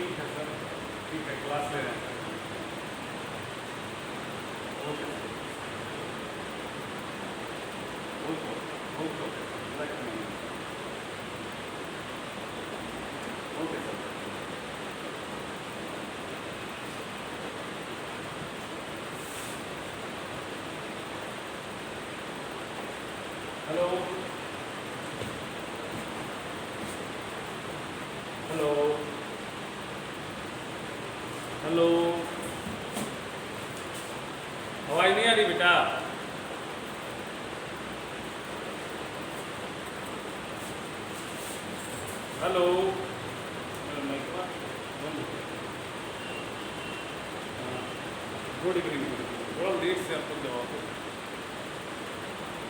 ठीक है सर, ठीक है, क्लास ले रहे हैं। Okay sir, okay okay okay sir. Hello hello hello, आवाज नहीं आ रही बेटा? Hello, good evening. थोड़ा देर से आपको जवाब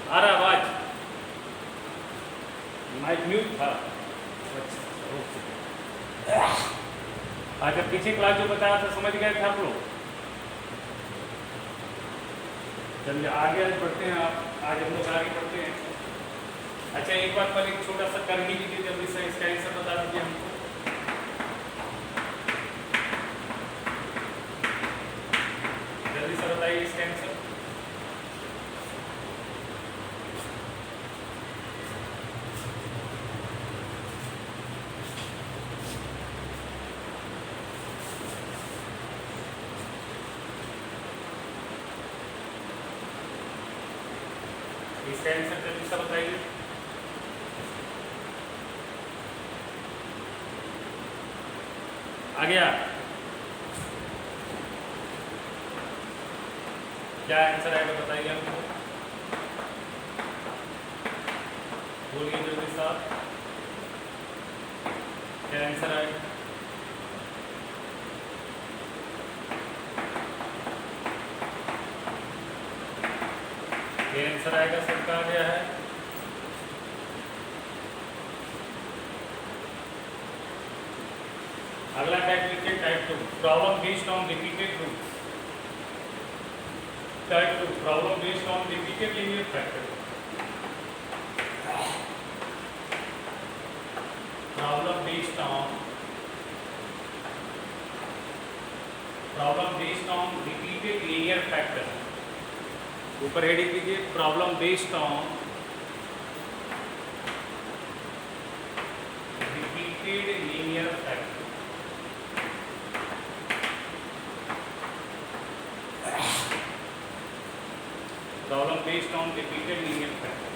आ रहा आवाज? माइक म्यूट था। अच्छा ओके। अच्छा, पीछे क्लास जो बताया था समझ गए थे आप लोग? चलिए आगे आज बढ़ते हैं। आज हम लोग आगे बढ़ते हैं। अच्छा, एक बार पर एक छोटा सा कर ही लीजिए, जल्दी से इसका आंसर बता दीजिए हमको। जल्दी से बताइए इसका आंसर। इसका आंसर जल्दी से बताइए। आ गया? क्या आंसर आएगा बताइए हमको, बोलिए जल्दी साहब, क्या आंसर आएगा? ये आंसर आएगा सबका आ गया है। अगला टाइप लिखिए, type 2, problem based on repeated roots. Type 2, problem based on repeated linear factor. Problem based on repeated linear factor. ऊपर हेडिंग कीजिए, problem based on repeated linear factor. Problem based on repeated linear factor.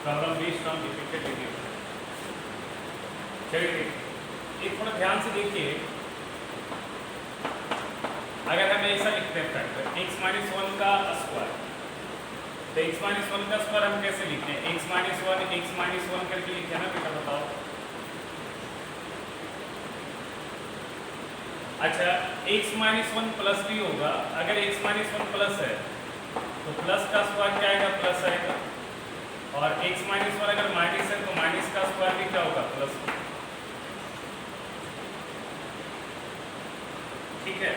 Problem based on repeated linear factor. चलिए एक थोड़ा ध्यान से देखिए। अगर हम ऐसा लिखते हैं फैक्टर x माइनस 1 का स्क्वायर, तो x माइनस 1 का स्क्वायर हम कैसे लिखते हैं? x माइनस 1 करके लिखे ना बेटा, बताओ। अच्छा, x माइनस 1 प्लस भी होगा। अगर x माइनस 1 प्लस है तो प्लस का स्क्वायर क्या आएगा? प्लस आएगा। और x माइनस 1 अगर माइनस है तो माइनस का स्क्वायर भी क्या होगा? प्लस। ठीक है।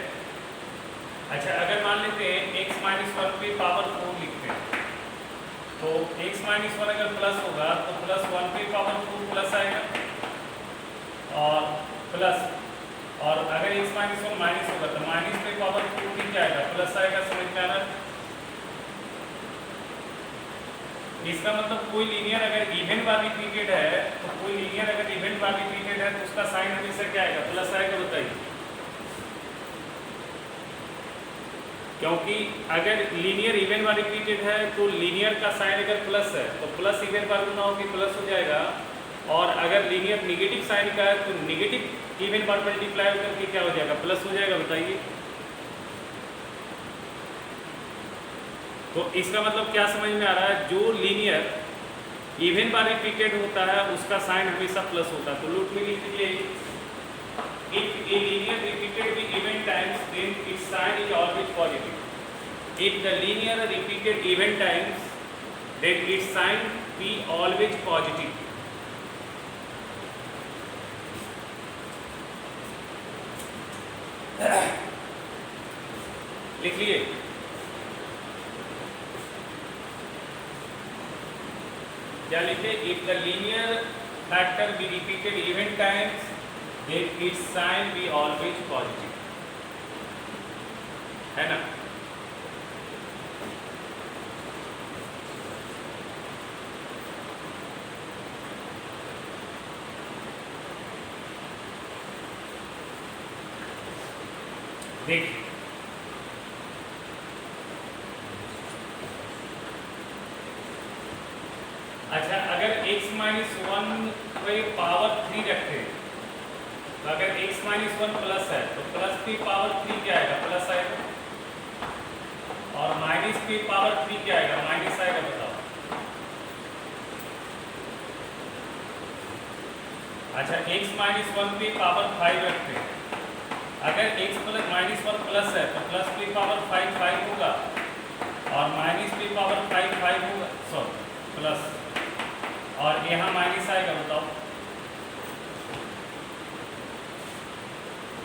अच्छा, अगर मान लेते हैं x माइनस 1 पे पावर 4 लिखते हैं, तो x माइनस 1 अगर प्लस होगा तो प्लस 1 पे पावर 4 प्लस आएगा और प्लस, और अगर x माइनस 1 माइनस होगा तो माइनस पे पावर 4 भी क्या आएगा? प्लस आएगा। समझ में आ रहा है? इसका मतलब कोई लीनियर अगर इवन बार रिपीटेड है, तो कोई लीनियर अगर इवन बार रिपीटेड है तो उसका साइन हमेशा क्या आएगा? प्लस आएगा। बताइए, क्योंकि अगर लीनियर इवन बार रिपीटेड है तो लीनियर का साइन अगर प्लस है तो प्लस इवन बार गुना होगी, प्लस हो जाएगा। और अगर लीनियर नेगेटिव साइन का है तो नेगेटिव इवन बार मल्टीप्लाई करके क्या हो जाएगा? प्लस हो जाएगा। बताइए, तो इसका मतलब क्या समझ में आ रहा है? जो लीनियर इवन बार रिपीटेड होता है उसका साइन हमेशा प्लस होता है। तो लूट में लिख दीजिए, if a linear repeated with even times then its sign is always positive. If the linear repeated even times then its sign be always positive. लिखिए, क्या लिखे? If the linear factor be repeated even times then its sign be always positive, है ना? देखिए, अच्छा, अगर x minus 1 पे power 3 रखते हैं तो अगर x माइनस 1 प्लस है तो प्लस की पावर 3 क्या आएगा? प्लस आएगा। और माइनस की पावर 3 क्या आएगा? माइनस आएगा। बताओ। अच्छा, x माइनस 1 पे पावर 5 रखते हैं, अगर x प्लस माइनस 1 प्लस है तो प्लस की पावर 5 5 होगा और माइनस की पावर 5 5 होगा, सॉरी प्लस, और यहाँ माइनस आएगा। बताओ।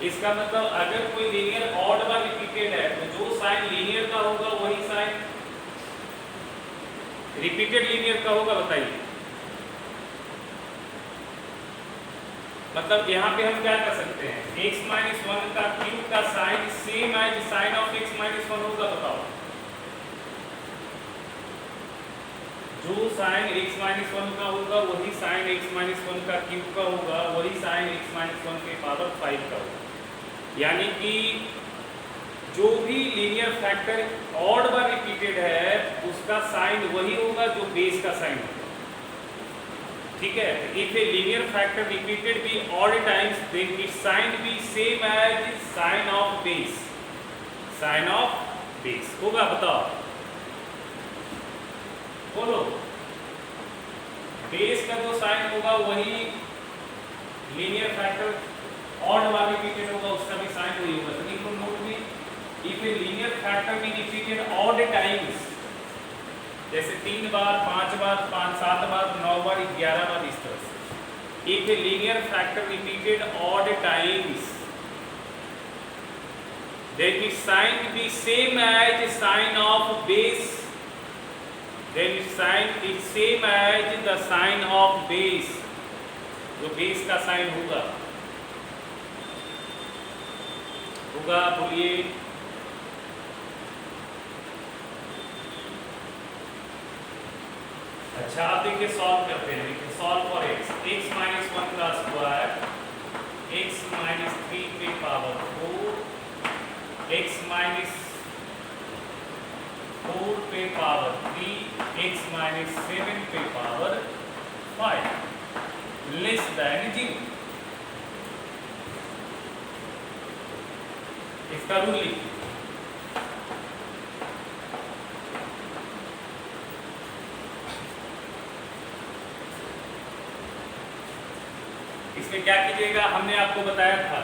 इसका मतलब अगर कोई लीनियर ऑड बार रिपीटेड है तो जो साइन लीनियर का होगा वही साइन रिपीटेड लीनियर का होगा। बताइए, मतलब यहाँ पे हम क्या कर सकते हैं? x माइनस 1 का क्यूब का sign same as sign of x minus 1 होगा। बताओ, जो साइन x माइनस 1 का होगा वही साइन x माइनस 1 का क्यूब का होगा, वही साइन x माइनस 1 के पावर 5 का होगा। यानी कि जो भी लीनियर फैक्टर ऑड बार रिपीटेड है उसका साइन वही होगा जो बेस का साइन होगा। ठीक है? If a linear factor repeated be odd times then its sign be same as sign of base, sign of base होगा। बताओ, बोलो। बेस का जो साइन होगा वही लीनियर फैक्टर ऑड बार रिपीटेड होगा, उसका भी साइन वही होगा। तो देखो नोट में, if a linear factor be repeated odd times, जैसे 3 बार 5 बार 5 7 बार 9 बार 11 बार, इस तरह से। If a linear factor repeated odd times then its sign be same as sign of base, then its sign is same as the sign of base, जो base का sign होगा। बोलिए। अच्छा, आप देखिए सॉल्व करते हैं। देखिए, सॉल्व फॉर x माइनस 1 का स्क्वायर, x माइनस 3 पे पावर 4, x माइनस 4 पे पावर 3, x माइनस 7 पे पावर 5 लेस देन 0। इसका रूल लिखिए। इसमें क्या कीजिएगा? हमने आपको बताया था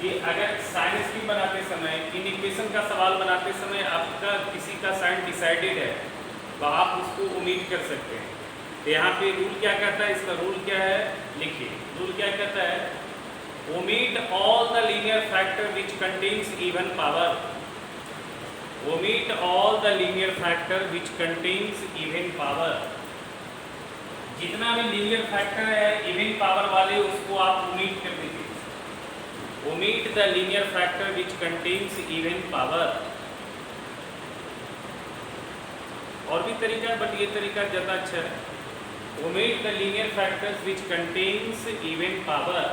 कि अगर साइन स्क्रीन बनाते समय, इन इक्वेशन का सवाल बनाते समय आपका किसी का साइन डिसाइडेड है तो आप उसको ओमिट कर सकते हैं। तो यहाँ पे रूल क्या कहता है? इसका रूल क्या है? लिखिए, रूल क्या कहता है? Omit all the linear factor which contains even power, omit all the linear factor which contains even power. जितना भी लीनियर फैक्टर है इवन पावर वाले उसको आप ओमिट कर दीजिए। omit the linear factor which contains even power। और भी तरीका है बट ये तरीका ज़्यादा अच्छा है। omit the linear factors which contains even power।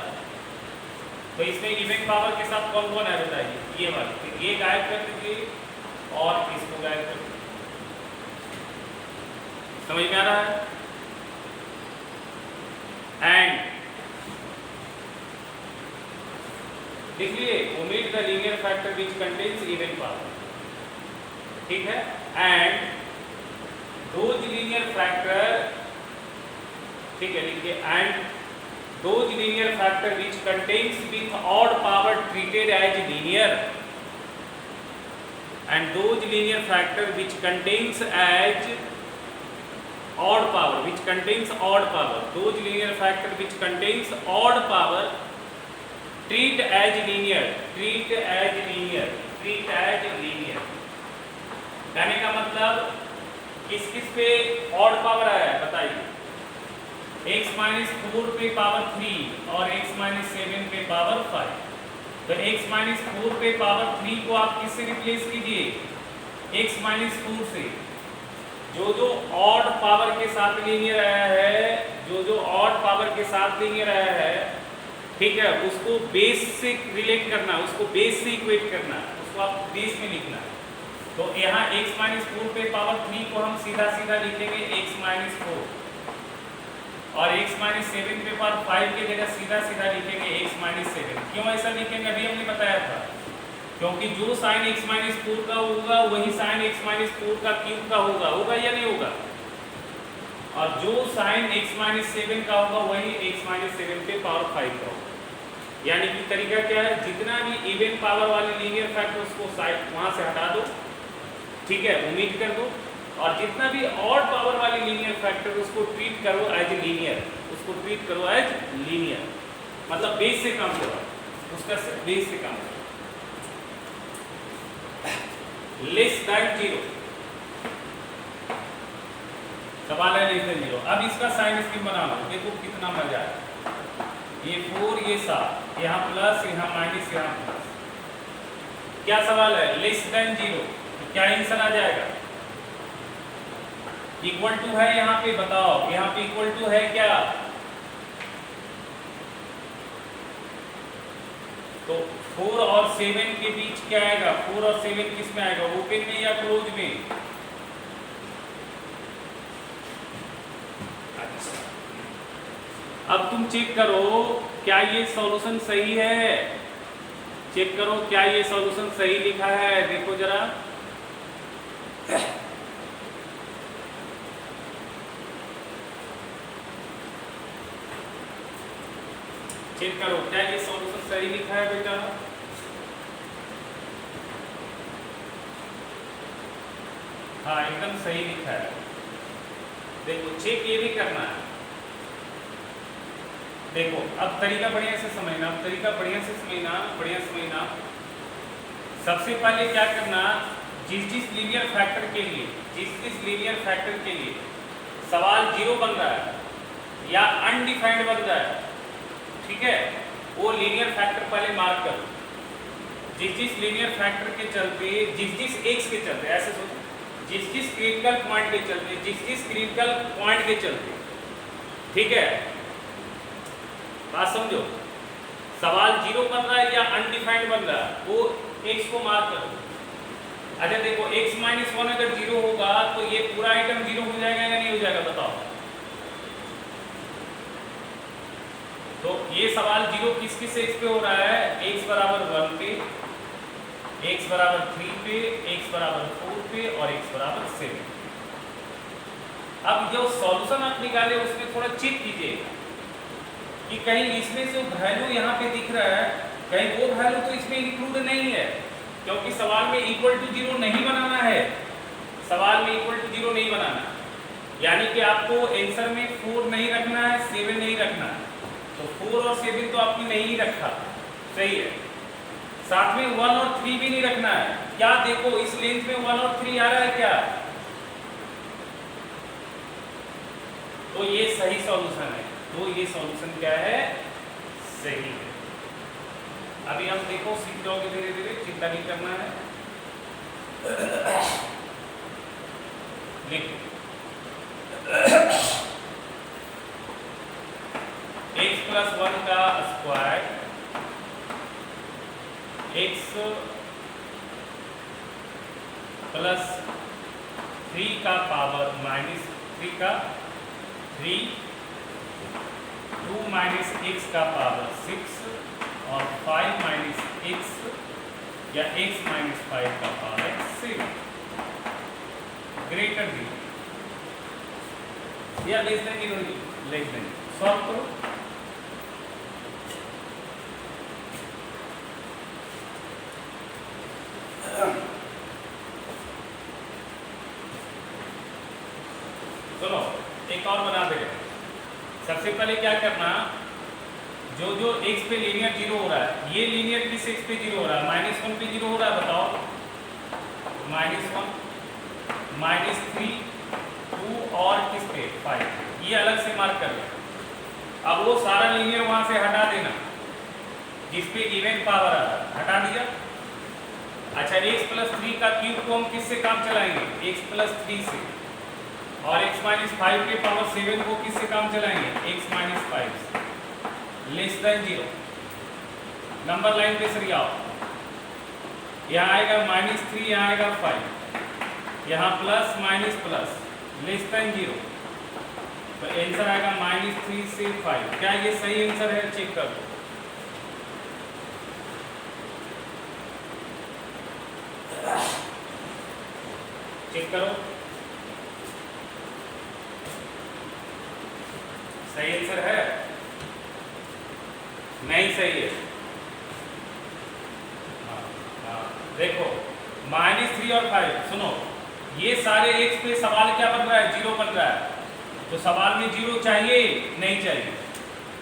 तो इसमें इवन पावर के साथ कौन कौन है बताइए? ये वाले, तो ये गायब कर दीजिए और इसको गायब कर दीजिए। समझ में आ रहा है? एंड देखिए, omit the linear factor which contains even power। ठीक है? एंड those linear factor, ठीक है, लिखिए, and those linear factor which contains with odd power treated as linear, and those linear factor which contains as odd power, which contains odd power, those linear factor which contains odd power treat as linear, treat as linear। Treat as linear. कहने का मतलब किस किस पे odd power आया है बताइए? x minus 4 पे पावर 3 और x माइनस 7 पे पावर 5। तो x माइनस 4 पे पावर 3 को आप किससे रिप्लेस कीजिए? x माइनस 4 से। जो जो ऑड पावर के साथ लीनियर आया है, जो जो ऑड पावर के साथ लीनियर आया है, ठीक है, उसको बेस से रिलेट करना, उसको बेस से इक्वेट करना, उसको आप बेस में लिखना। तो यहाँ x माइनस 4 पे पावर 3 को हम सीधा सीधा लिखेंगे x माइनस 4 और x माइनस 7 पे पावर 5 की जगह सीधा सीधा लिखेंगे x माइनस 7। क्यों ऐसा लिखेंगे अभी हमने बताया था, क्योंकि जो साइन x माइनस 4 का होगा वही साइन x माइनस 4 का क्यूब का होगा या नहीं होगा? और जो साइन x माइनस 7 का होगा वही x माइनस 7 पे पावर 5 का होगा। यानी कि तरीका क्या है, जितना भी इवन पावर वाले लीनियर फैक्टर उसको साइड वहां से हटा दो, ठीक है, ओमिट कर दो, और जितना भी ऑड पावर वाले लीनियर फैक्टर उसको ट्रीट करो एज लीनियर, उसको ट्रीट करो एज लीनियर, मतलब बेस से काम करो, उसका बेस से काम करो। लेस दैन 0 सवाल है, लेस दैन 0। अब इसका साइन स्कीम बना लो, देखो कितना मजा है। ये 4 ये 7, यहाँ प्लस यहाँ माइनस यहाँ प्लस। क्या सवाल है? लेस देन 0, तो क्या आंसर आ जाएगा? इक्वल टू है यहाँ पे, बताओ यहाँ पे इक्वल टू है क्या? तो 4 और 7 के बीच क्या आएगा? 4 और 7 किस में आएगा? ओपन में या क्लोज में? अब तुम चेक करो क्या ये सॉल्यूशन सही है, चेक करो क्या ये सॉल्यूशन सही लिखा है, देखो जरा। चेक करो क्या ये सॉल्यूशन सही लिखा है बेटा? हाँ एकदम सही लिखा है। देखो चेक ये भी करना है। देखो अब तरीका बढ़िया से समझना, अब तरीका बढ़िया से समझना। सबसे पहले क्या करना, जिस लीनियर फैक्टर के लिए सवाल 0 बन रहा है या अनडिफाइंड बन रहा है, ठीक है, वो लीनियर फैक्टर पहले मार्क करो। जिस लीनियर फैक्टर के चलते, जिस एक्स के चलते, ऐसे सोचो, जिस क्रिटिकल पॉइंट के चलते, जिस क्रिटिकल पॉइंट के चलते, ठीक है, बात समझो, सवाल 0 बन रहा है या अनडिफाइंड बन रहा है, वो x को मार्क करो। अच्छा देखो x माइनस 1 अगर 0 होगा तो ये पूरा आइटम 0 हो जाएगा या नहीं हो जाएगा बताओ? तो ये सवाल 0 किस x पे हो रहा है? x बराबर 1 पे, x बराबर 3 पे, x बराबर 4 पे और x बराबर 7। अब जो सॉल्यूशन आप निकाले उसमें थोड़ा चेक कीजिएगा कि कहीं इसमें जो वैल्यू यहाँ पे दिख रहा है, कहीं वो वैल्यू तो इसमें इंक्लूड नहीं है, क्योंकि सवाल में इक्वल टू 0 नहीं बनाना है, सवाल में इक्वल टू 0 नहीं बनाना, यानी कि आपको आंसर में 4 नहीं रखना है, 7 नहीं रखना है। तो 4 और 7 तो आपने नहीं रखा, सही है, साथ में 1 और 3 भी नहीं रखना है। क्या देखो इस लेंथ में 1 और 3 आ रहा है क्या? तो ये सही सॉल्यूशन है। तो ये सॉल्यूशन क्या है? सही है। अभी हम देखो सीख जाओगे धीरे धीरे, चिंता नहीं करना है। लिखो x प्लस 1 का स्क्वायर, x प्लस 3 का पावर माइनस 3 का 3, 2 माइनस x का पावर 6 और 5 माइनस x या x माइनस 5 का पावर 7 ग्रेटर देन या लेस देन। सॉल्व करो। चलो एक और बना दे। सबसे पहले क्या करना, जो x पे लीनियर 0 हो रहा है, ये लीनियर किस x पे 0 हो रहा है? -1 पे 0 हो रहा है, बताओ। -1 -3 2 और किस पे 5, ये अलग से मार्क कर लें। अब वो सारा लीनियर वहां से हटा देना जिस पे इवन पावर आ रहा, हटा दिया। अच्छा, x+3 का क्यूब को हम किससे काम चलाएंगे? x+3 से। और x-5 के पावर 7 को किससे काम चलाएंगे? x-5 से। Less than 0। नंबर लाइन पे सरिया यहाँ आएगा -3, यहाँ आएगा 5, यहाँ plus minus plus, less than 0, तो आंसर आएगा -3 से 5। क्या ये सही आंसर है? चेक कर दो। चेक करो, सही आंसर है? नहीं सही है। देखो -3 और 5, सुनो, ये सारे x पे सवाल क्या बन रहा है? 0 बन रहा है। तो सवाल में 0 चाहिए नहीं चाहिए?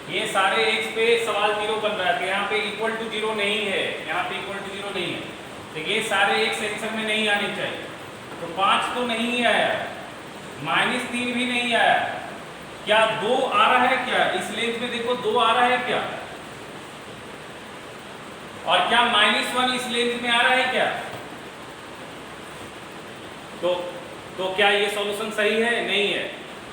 ये सारे x पे सवाल 0 बन रहा है, तो यहाँ पे इक्वल टू 0 नहीं है, यहाँ पे इक्वल टू 0 नहीं है, तो ये सारे x आंसर में नहीं आने चाहिए। तो 5 तो नहीं आया, -3 भी नहीं आया, क्या 2 आ रहा है? क्या इस लेंथ में देखो 2 आ रहा है क्या? और क्या -1 इस लेंथ में आ रहा है क्या? तो क्या ये सॉल्यूशन सही है? नहीं है,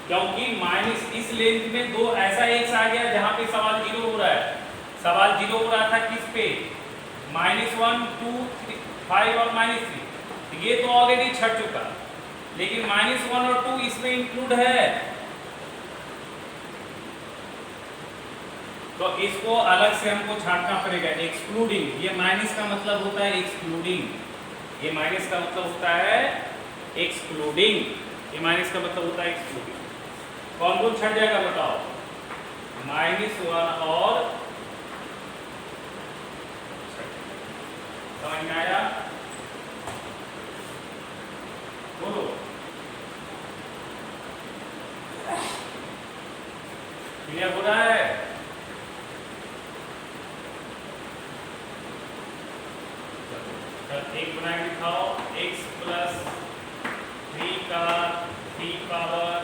क्योंकि माइनस इस लेंथ में 2 ऐसा x आ गया जहां पे सवाल 0 हो रहा है। सवाल 0 हो रहा था किस पे? -1 2 3 5 और -3, ये तो ऑलरेडी छट चुका, लेकिन -1 और 2 इसमें इंक्लूड है, तो इसको अलग से हमको छांटना पड़ेगा। एक्सक्लूडिंग, ये माइनस का मतलब होता है एक्सक्लूडिंग, ये माइनस का मतलब होता है एक्सक्लूडिंग, ये माइनस का मतलब होता है एक्सक्लूडिंग। कौन कौन छट जाएगा बताओ? -1 और समझ में आया? बोलो। क्लियर हो रहा है? एक बना के दिखाओ, x+3 का 3 पावर,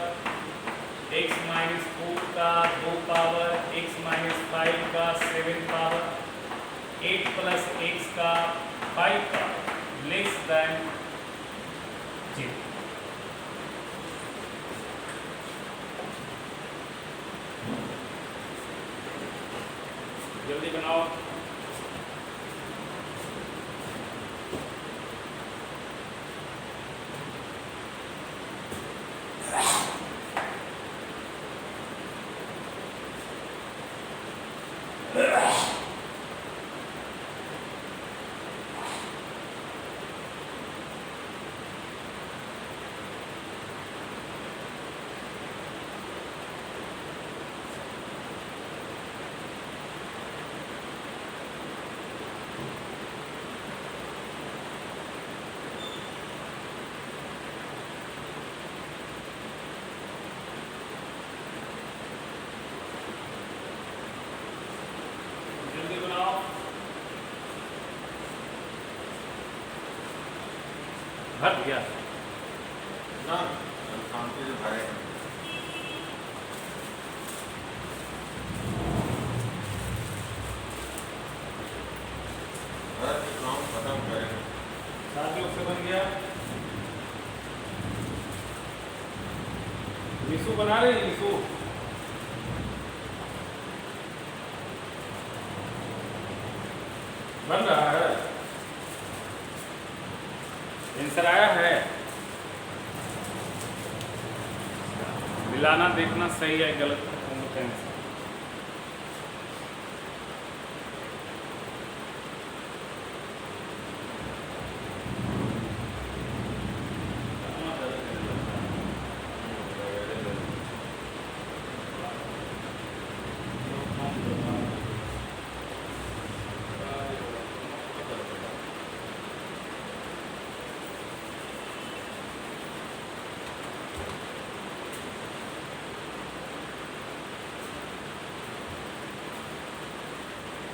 x-4 का 2 पावर, x-5 का 7 पावर, 8 + x का 5 पावर, लेस देन 0। जल्दी बनाओ। भर दिया ना शांति से भरे। काम खत्म करें। सात लोग से बन गया। विशु बना रहे हैं, विशु बन रहा है। आंसर आया है, मिलाना देखना सही है गलत है।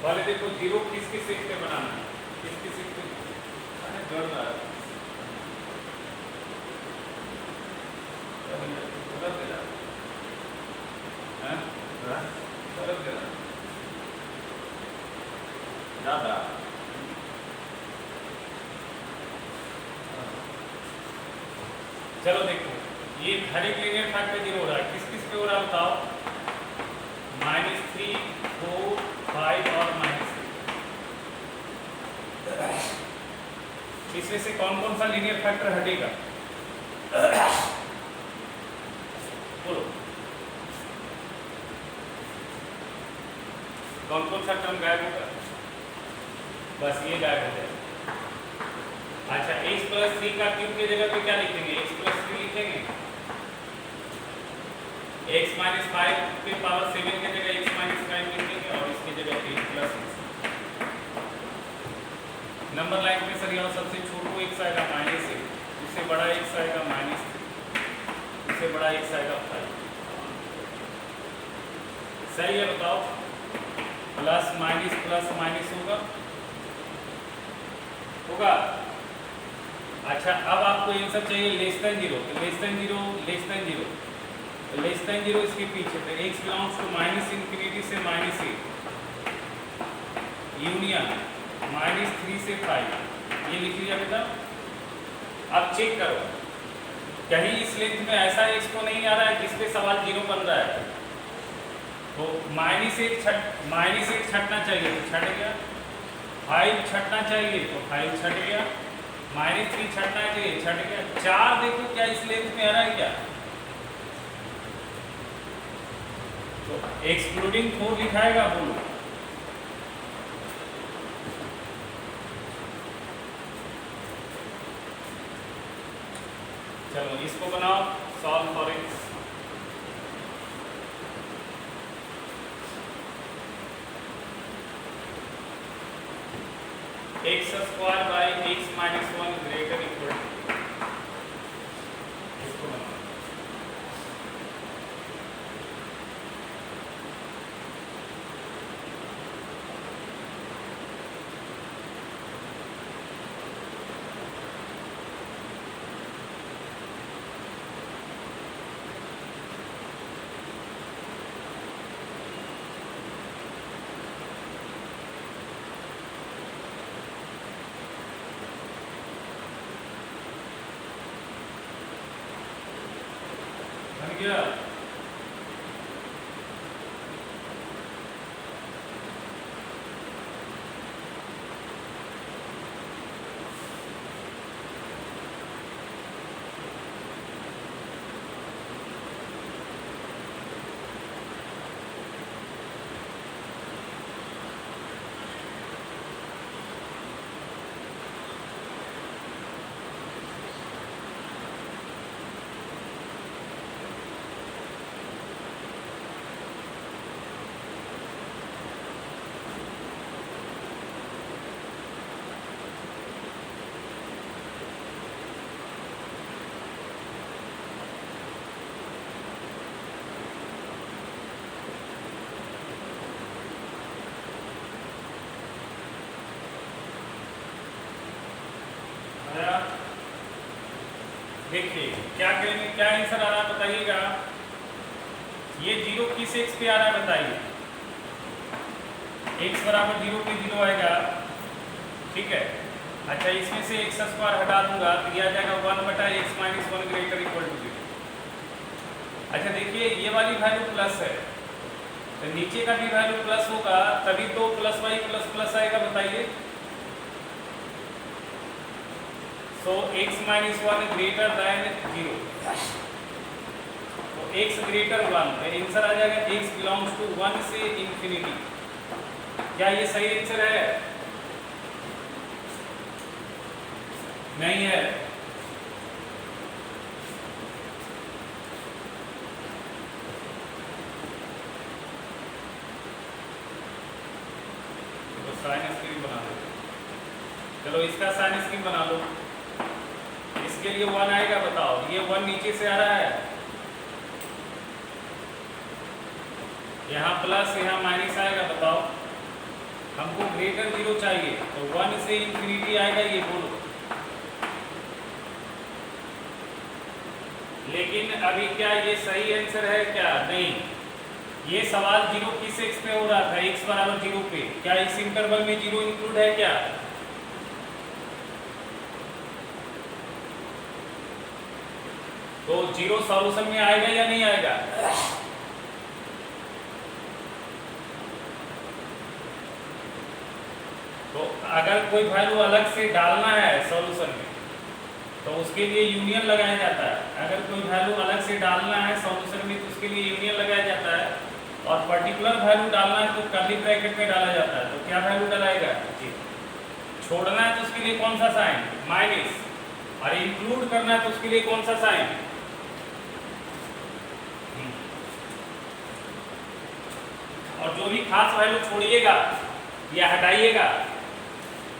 वाले देखो 0 किसकी सीट पे बनाना है, किसकी सीट पे? अरे गड़ रहा है। चलो देखो, ये हर एक लीनियर फैक्टर 0 हो रहा है, किस किस पे हो रहा है बताओ? -3, 4, 5 और -3। इसमें से कौन कौन सा लीनियर फैक्टर हटेगा? बोलो, कौन कौन सा टर्म गायब होगा? बस ये गायब हो जाएगा। अच्छा, x + 3 का क्यूब की जगह पे क्या लिखेंगे? x + 3 लिखेंगे। x - 5 के पावर 7 की जगह x - 5 लिखेंगे और इसकी जगह 8 + 6। नंबर लाइन पे सर यहाँ सबसे छोटा x आएगा -1, उससे बड़ा x आएगा -3, उससे बड़ा x आएगा 5। सही है बताओ? प्लस माइनस होगा। अच्छा, अब आपको आंसर चाहिए <0, तो <0 इसके पीछे तो x बिलोंग्स टू -∞ से -8 यूनियन -3 से 5, ये लिख लिया बेटा। अब चेक करो, कहीं इस लेंथ में ऐसा x को नहीं आ रहा है जिस पे सवाल 0 बन रहा है, तो -1 छटना चाहिए तो छट गया, 5 छटना चाहिए तो 5 छट गया, -3 छटना चाहिए छट गया, 4 देखो क्या इस लेंथ में आ रहा है क्या? तो एक्सक्लूडिंग 4 लिखाएगा, बोलो। चलो इसको बनाओ, solve for x। x² / x - 1 greater equal to, इसको बनाओ। बन गया? देखिए क्या करेंगे, क्या आंसर आ रहा है बताइएगा? ये 0 किस x पे आ रहा है बताइए? x = 0 पे 0 आएगा, ठीक है। अच्छा, इसमें से x² हटा दूंगा तो ये आ जाएगा 1/x - 1 greater equal to 0। अच्छा देखिए, ये वाली वैल्यू प्लस है तो नीचे का भी वैल्यू प्लस होगा, तभी तो +y ++ आएगा, बताइए। So x - 1 greater than 0, तो x greater 1, तो आंसर आ जाएगा x belongs to 1 से इंफिनिटी। क्या ये सही आंसर है? नहीं है। तो साइन स्क्रीन बना दो। चलो इसका साइन स्क्रीन बना लो। इसके लिए 1 आएगा, बताओ। ये 1 नीचे से आ रहा है, यहाँ प्लस यहाँ माइनस आएगा, बताओ। हमको ग्रेटर 0 चाहिए तो 1 से इंफिनिटी आएगा, ये बोलो। लेकिन अभी क्या ये सही आंसर है क्या? नहीं। ये सवाल 0 किस x पे हो रहा था? x = 0 पे। क्या इस इंटरवल में 0 इंक्लूड है क्या? तो 0 सॉल्यूशन में आएगा या नहीं आएगा? तो अगर कोई वैल्यू अलग से डालना है सॉल्यूशन में तो उसके लिए यूनियन लगाया जाता है। अगर कोई वैल्यू अलग से डालना है सॉल्यूशन में तो उसके लिए यूनियन लगाया जाता है, और पर्टिकुलर वैल्यू डालना है तो कर्ली ब्रैकेट में डाला जाता है। तो क्या वैल्यू डालेगा? छोड़ना है तो उसके लिए कौन सा साइन? माइनस, और इंक्लूड करना है तो उसके लिए कौन सा साइन? और जो भी खास वैल्यू छोड़िएगा या हटाइएगा,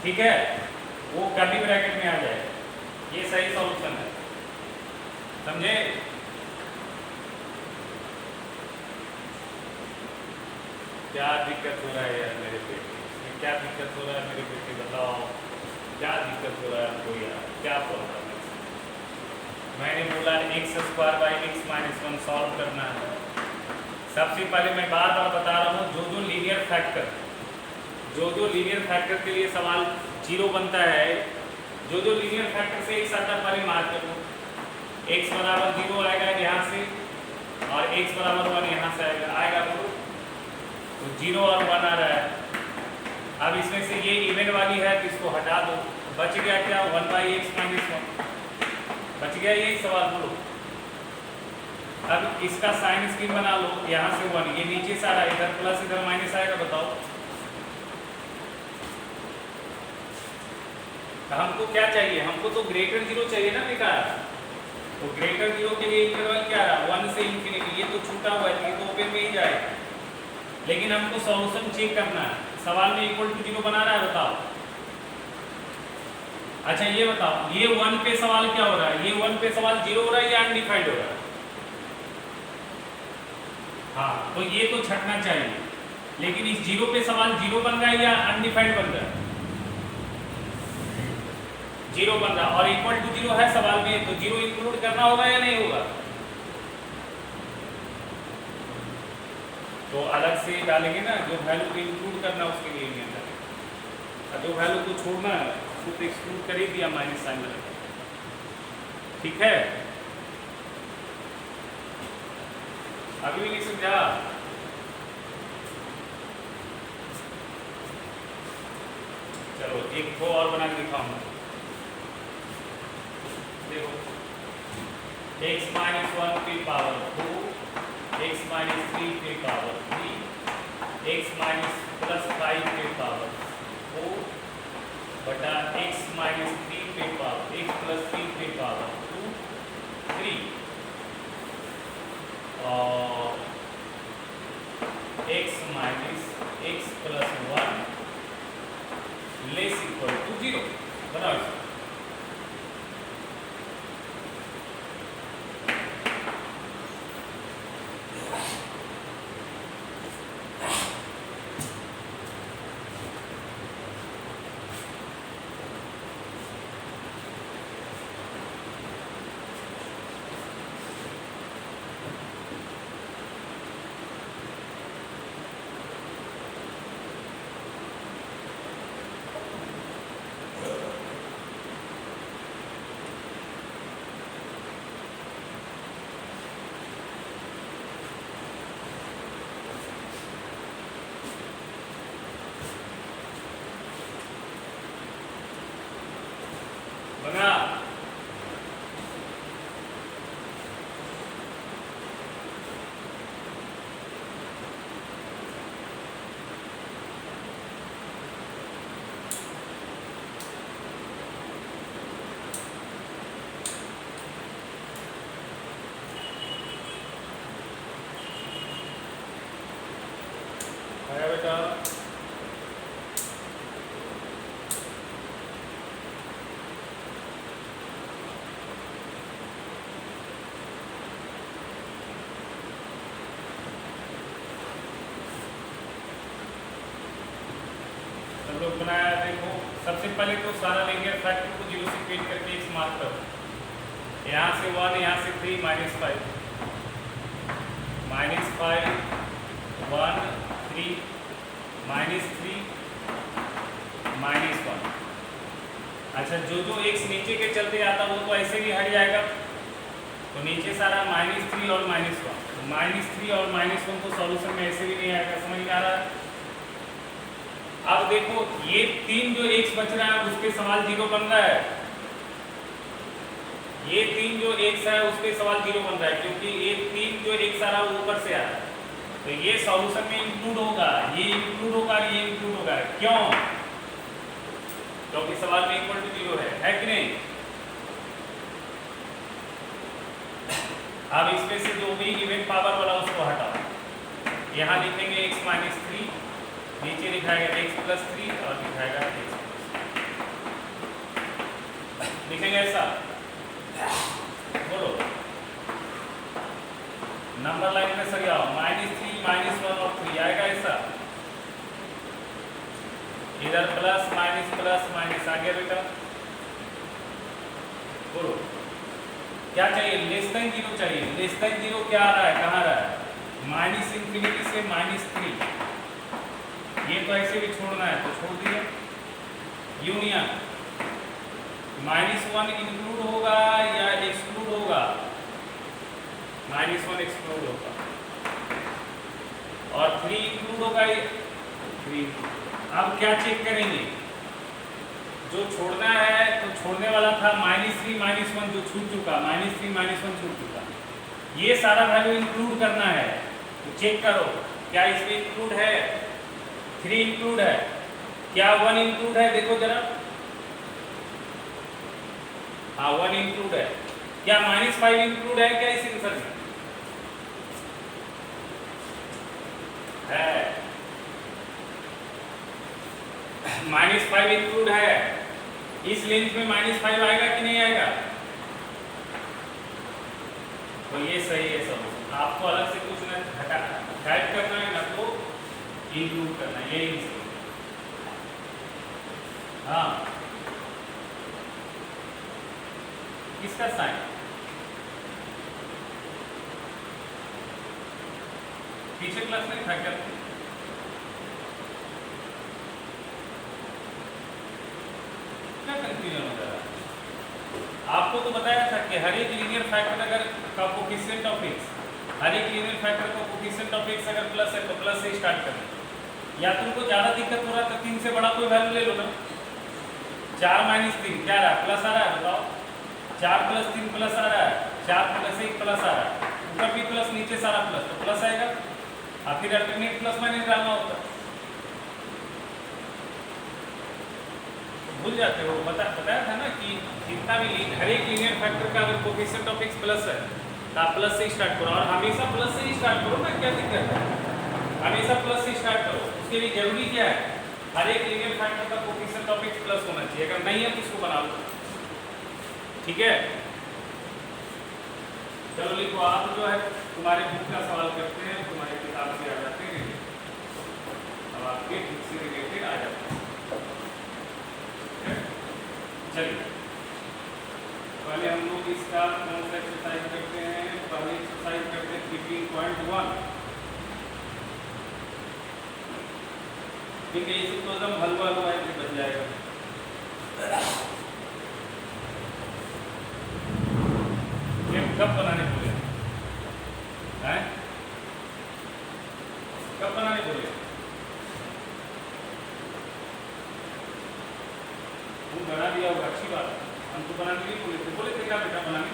ठीक है, वो कर्ली ब्रैकेट में आ जाएगा। ये सही सॉल्यूशन है, समझे? क्या दिक्कत हो रहा है यार मेरे बेटे? क्या दिक्कत हो रहा है मेरे बेटे? बताओ क्या दिक्कत हो रहा है आपको यार? क्या प्रॉब्लम है? मैंने बोला x² by x minus 1 solve करना है। सबसे पहले मैं बार बार बता रहा हूँ, जो लीनियर फैक्टर के लिए सवाल 0 बनता है, जो लीनियर फैक्टर से एक साथ पहले मार्क कर लो। x बराबर 0 आएगा यहाँ से, और x बराबर 1 यहाँ से आएगा बोलो। तो 0 और 1 आ रहा है। अब इसमें से ये इवन वाली है तो इसको हटा दो, बच गया क्या? 1 बाई एक्स माइनस 1 बच गया। यही सवाल बोलो। अब इसका साइन स्क्रीन बना लो, यहाँ से 1, ये नीचे से आ रहा है, इधर प्लस इधर माइनस आएगा। बताओ हमको क्या चाहिए? हमको तो ग्रेटर 0 चाहिए ना बेटा। तो ग्रेटर 0 के लिए इंटरवल क्या रहा? 1 से इंफिनिटी। ये तो छूटा हुआ है, ये तो ओपन में ही जाएगा। लेकिन हमको सॉल्यूशन चेक करना है। सवाल में इक्वल टू 0 बना रहा है, बताओ। अच्छा ये बताओ, ये 1 पे सवाल क्या हो रहा है? ये 1 पे सवाल 0 हो रहा है या अनडिफाइंड हो रहा है? हाँ, तो ये तो छटना चाहिए। लेकिन इस 0 पे सवाल 0 बन रहा है या अनडिफाइंड बन रहा है? 0 बन रहा, और इक्वल टू 0 है सवाल में, तो 0 इंक्लूड करना होगा या नहीं होगा? तो अलग से डालेंगे ना, जो वैल्यू को इंक्लूड करना उसके लिए नहीं डालेंगे, और जो वैल्यू को छोड़ना है उसको तो एक्सक्लूड कर ही दिया माइनस साइन में। ठीक है, अभी भी नहीं समझा? चलो एक को और बना के दिखाऊंगा। देखो, x माइनस 1 की पावर 2, x माइनस 3 की पावर 3, x माइनस प्लस 5 की पावर 4 बटा x माइनस 3 की पावर x प्लस 3 की पावर 2 3, और x minus x plus 1 less equal to 0। बनाओ इसको। बना आया बेटा? सब लोग बनाया? देखो, सबसे पहले तो सारा लीनियर फैक्टर को 0 से क्रिएट करके x मार्क करो। यहाँ से 1, यहाँ से 3, -5 -5 1 3 -3 -1। अच्छा, जो x नीचे के चलते आता वो तो ऐसे भी हट जाएगा। तो नीचे सारा -3 और -1, तो -3 और -1 तो सॉल्यूशन में ऐसे भी नहीं आएगा, समझ में आ रहा है। अब देखो ये 3 जो x बच रहा है उसके सवाल 0 बन रहा है, ये 3 जो x है उसके सवाल 0 बन रहा है, क्योंकि ये 3 जो x आ रहा है वो ऊपर से आ रहा है, तो ये सॉल्यूशन में इंक्लूड होगा, ये इंक्लूड होगा, ये इंक्लूड होगा। क्यों? क्योंकि सवाल में इक्वल टू 0 है कि नहीं। अब इसमें से जो भी इवन पावर वाला उसको हटाओ, यहाँ लिखेंगे x - 3, नीचे लिखाएगा x + 3 और लिखाएगा x लिखेंगे ऐसा, बोलो नंबर लाइन में सर आओ, -3 -1 और 3 आएगा ऐसा, इधर प्लस माइनस प्लस माइनस आगे बेटा, बोलो क्या चाहिए, <0 चाहिए। <0 क्या आ रहा है, कहाँ आ रहा है, -∞ से -3, ये तो ऐसे भी छोड़ना है तो छोड़ दिया, यूनियन -1 इंक्लूड होगा या एक्सक्लूड होगा, -1 एक्सक्लूड होगा और 3 इंक्लूड होगा, ये 3। अब क्या चेक करेंगे, जो छोड़ना है तो छोड़ने वाला था -3 -1 जो छूट चुका, -3 -1 छूट चुका, ये सारा वैल्यू इंक्लूड करना है, तो चेक करो क्या इसमें इंक्लूड है, 3 इंक्लूड है, क्या 1 इंक्लूड है, देखो जरा, हाँ 1 इंक्लूड है, क्या -5 इंक्लूड है क्या इस आंसर में, है -5 इंक्लूड है, इस लेंथ में -5 आएगा कि नहीं आएगा, तो ये सही है सब, आपको अलग से कुछ ना हटा टाइप करना है ना तो इंक्लूड करना है, यही सही। हाँ किसका साइन, पीछे क्लास में था क्या, कंफ्यूजन हो जा रहा है। आपको तो बताया था कि हर एक लीनियर फैक्टर अगर का कोफिशिएंट ऑफ x, हर एक लीनियर फैक्टर का कोफिशिएंट ऑफ x अगर प्लस है तो प्लस से स्टार्ट करें, या तुमको ज़्यादा दिक्कत हो रहा है तो 3 से बड़ा कोई वैल्यू ले लो ना, 4 - 3 क्या रहा, प्लस आ रहा है, बताओ 4 + 3 प्लस आ रहा है, 4 + 1 प्लस आ रहा है, ऊपर भी प्लस नीचे सारा प्लस, तो प्लस आएगा, और फिर अल्टरनेट प्लस माइनस डालना होता है, भूल जाते हो, बताया था ना कि जितना भी हर एक लीनियर फैक्टर का अगर कोफिशिएंट ऑफ x प्लस है तो आप प्लस से स्टार्ट करो, और हमेशा प्लस से ही स्टार्ट करो ना, क्या दिक्कत है, हमेशा प्लस से स्टार्ट करो। उसके लिए जरूरी क्या है, हर एक लीनियर फैक्टर का कोफिशिएंट ऑफ x प्लस होना चाहिए, अगर नहीं है तो उसको बना लो, ठीक है। चलो लिखो, आप जो है तुम्हारे बुक का सवाल करते हैं, तुम्हारी किताब से आ जाते हैं, अब आपके बुक से रिलेटेड आ जाते हैं। चलिए पहले हम लोग इसका कौन सा एक्सरसाइज करते हैं, पहले एक्सरसाइज करते हैं 15.1, ठीक है, इसे तो एकदम हलवा हलवा है बच जाएगा। ये कब बनाने बोले हैं, कब बनाने बोले, वो बना दिया होगा, अच्छी बात है, हमको बनाने नहीं बोले थे क्या बेटा बनाने,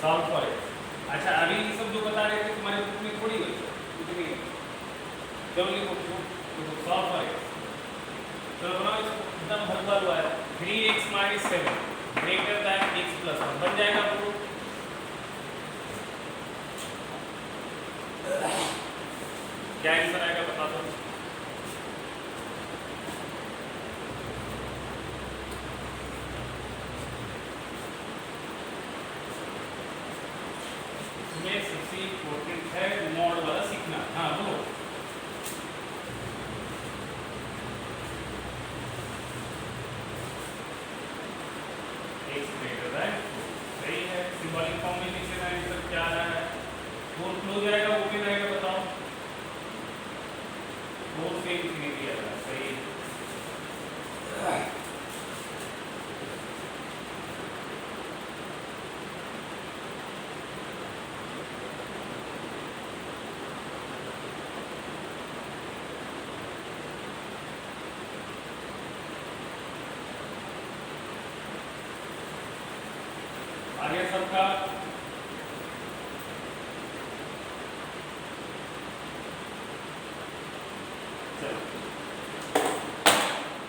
सॉल्व फॉर एक्स। अच्छा अभी ये सब जो बता रहे थे तुम्हारे बुक में थोड़ी हुई कुछ नहीं, चलो लिखो सॉल्व फॉर एक्स, चलो बनाओ इसको, एकदम हल्का हुआ है, 3x - 7 ग्रेटर दैन x + 1 बन जाएगा प्रूफ, क्या आंसर आएगा बता दो, इसमें सबसे इम्पोर्टेंट है मॉड वाला सीखना, हाँ बोलो, x ग्रेटर दैन, सही है, सिंबॉलिक फॉर्म में लिखे ना आंसर क्या आ रहा है, 4 क्लोज रहेगा वो भी रहेगा, बताओ 4 से इंफिनिटी आ रहा है, सही आगे सबका चलो,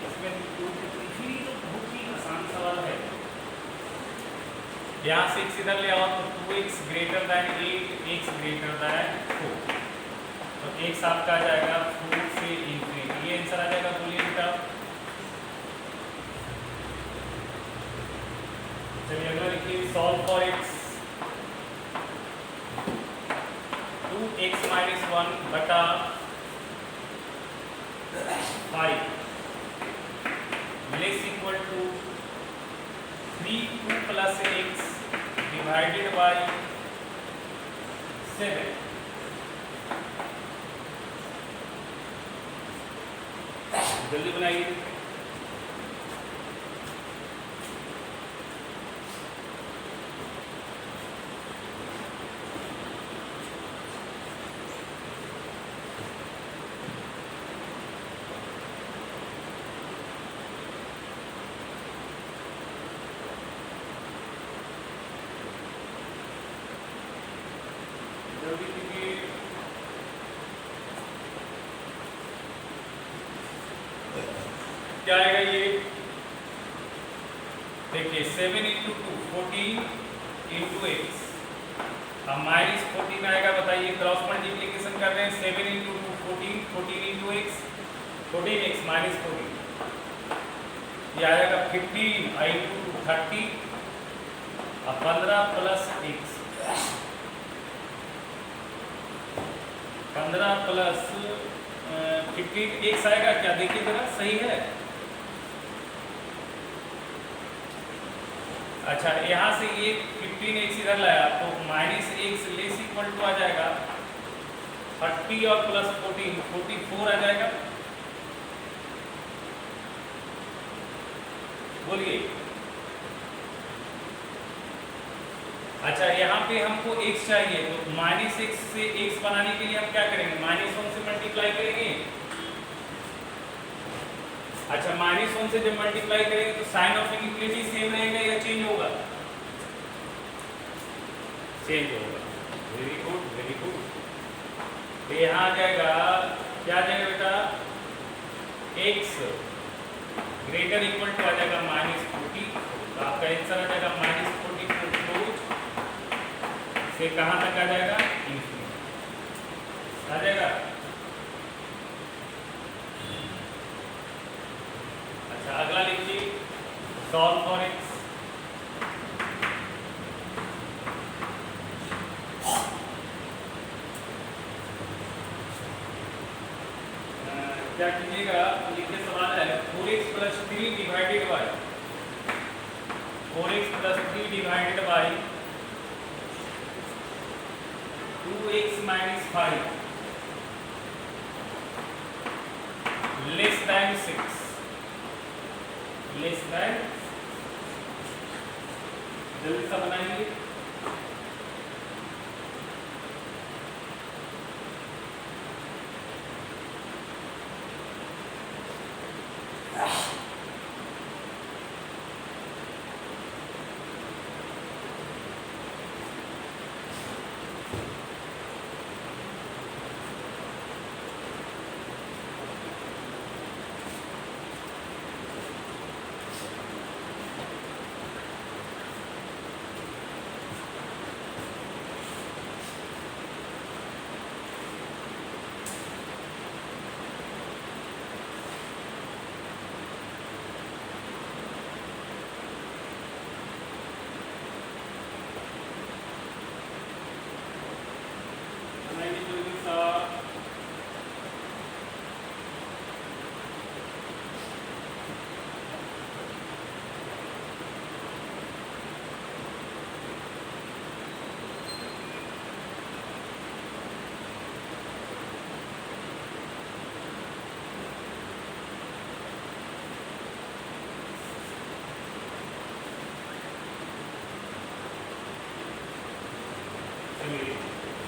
इसमें तीसरी तो बहुत ही आसान सवाल है। यहाँ से x इधर ले आओ तो 2x greater than 8, x greater than 4, तो x आपका आ जाएगा 4 से इंफिनिटी, ये आंसर आ जाएगा। बोलिए बेटा। चलिए अगला लिखिए, solve for x 2x minus 1 बटा 5 less equal to 3 2 plus x divided by 7। जल्दी बनाइए। जल्दी कीजिए। क्या आएगा ये? देखिए 7 इंटू 2 14 इंटू एक्स, अब माइनस 14 आएगा। बताइए, क्रॉस मल्टीप्लीकेशन कर रहे हैं। 7 into 2 14, 14 into x 14 x minus 14, ये आ जाएगा 15 इंटू 30 और 15 प्लस एक्स, 15 प्लस 15 एक्स आएगा क्या? देखिए जरा, सही है। अच्छा, यहाँ से ये 15 एक्स इधर लाया तो minus x less equal to आ जाएगा 30 और प्लस 14 44 आ जाएगा। बोलिए। अच्छा, यहाँ पे हमको x चाहिए तो माइनस एक्स से x बनाने के लिए हम क्या करेंगे? -1 से मल्टीप्लाई करेंगे। अच्छा, -1 से जब मल्टीप्लाई करेंगे तो साइन ऑफ इनइक्वालिटी सेम रहेगा या चेंज होगा? चेंज होगा। Very good, very good. तो यहाँ आ जाएगा, क्या आ जाएगा बेटा? x ग्रेटर इक्वल टू आ जाएगा -40, तो आपका आंसर आ जाएगा -44 से कहाँ तक आ जाएगा? इंफिनिटी आ जाएगा। अच्छा, अगला लिखिए, सॉल्व फॉर x क्या कीजिएगा? लिखिए, सवाल है 4x plus 3 divided by 4x plus 3 divided by 2x minus 5 less than 6, less than. जल्दी सा बनाएंगे।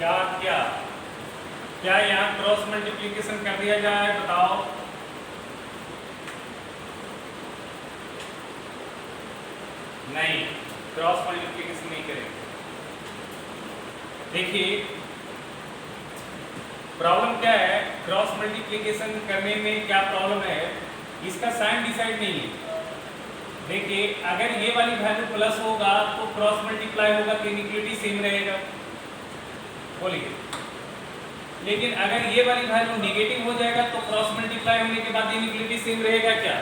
क्या क्या क्या यहाँ क्रॉस मल्टीप्लिकेशन कर दिया जाए, बताओ। नहीं, क्रॉस मल्टीप्लिकेशन नहीं करेंगे। देखिए प्रॉब्लम क्या है, क्रॉस मल्टीप्लिकेशन करने में क्या प्रॉब्लम है, इसका साइन डिसाइड नहीं है। देखिए अगर ये वाली वैल्यू प्लस होगा तो क्रॉस मल्टीप्लाई होगा तो इनइक्वालिटी सेम रहेगा, बोलिए। लेकिन अगर ये वाली वैल्यू नेगेटिव हो जाएगा तो क्रॉस मल्टीप्लाई होने के बाद इनइक्वालिटी सेम रहेगा क्या?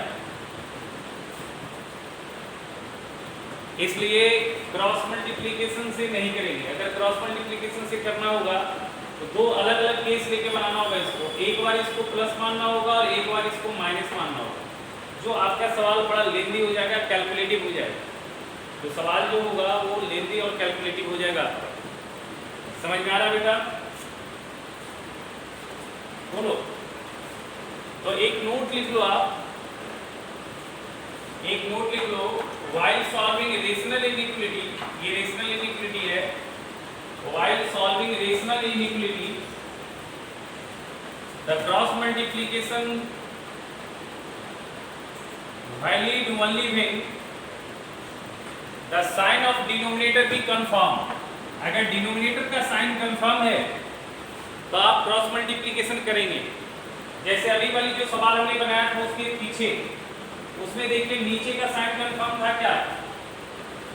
इसलिए क्रॉस मल्टीप्लिकेशन से नहीं करेंगे। अगर क्रॉस मल्टीप्लिकेशन से करना होगा तो दो अलग अलग केस लेके बनाना होगा इसको। एक बार इसको प्लस मानना होगा और एक बार इसको माइनस मानना होगा। जो आपका सवाल बड़ा लेंदी हो जाएगा, कैलकुलेटिव हो जाएगा। तो सवाल जो होगा वो लेंदी और कैलकुलेटिव हो जाएगा आपका। समझ में आ रहा बेटा? बोलो। तो एक नोट लिख लो आप, एक नोट लिख लो। while solving rational inequality, ये रेशनल इनइक्वालिटी है। while solving rational inequality, the cross multiplication valid only when the sign of denominator be confirm। अगर डिनोमिनेटर का साइन कंफर्म है तो आप क्रॉस मल्टीप्लिकेशन करेंगे। जैसे अभी वाली जो सवाल हमने बनाया था उसके पीछे, उसमें देखिए नीचे का साइन कंफर्म था क्या?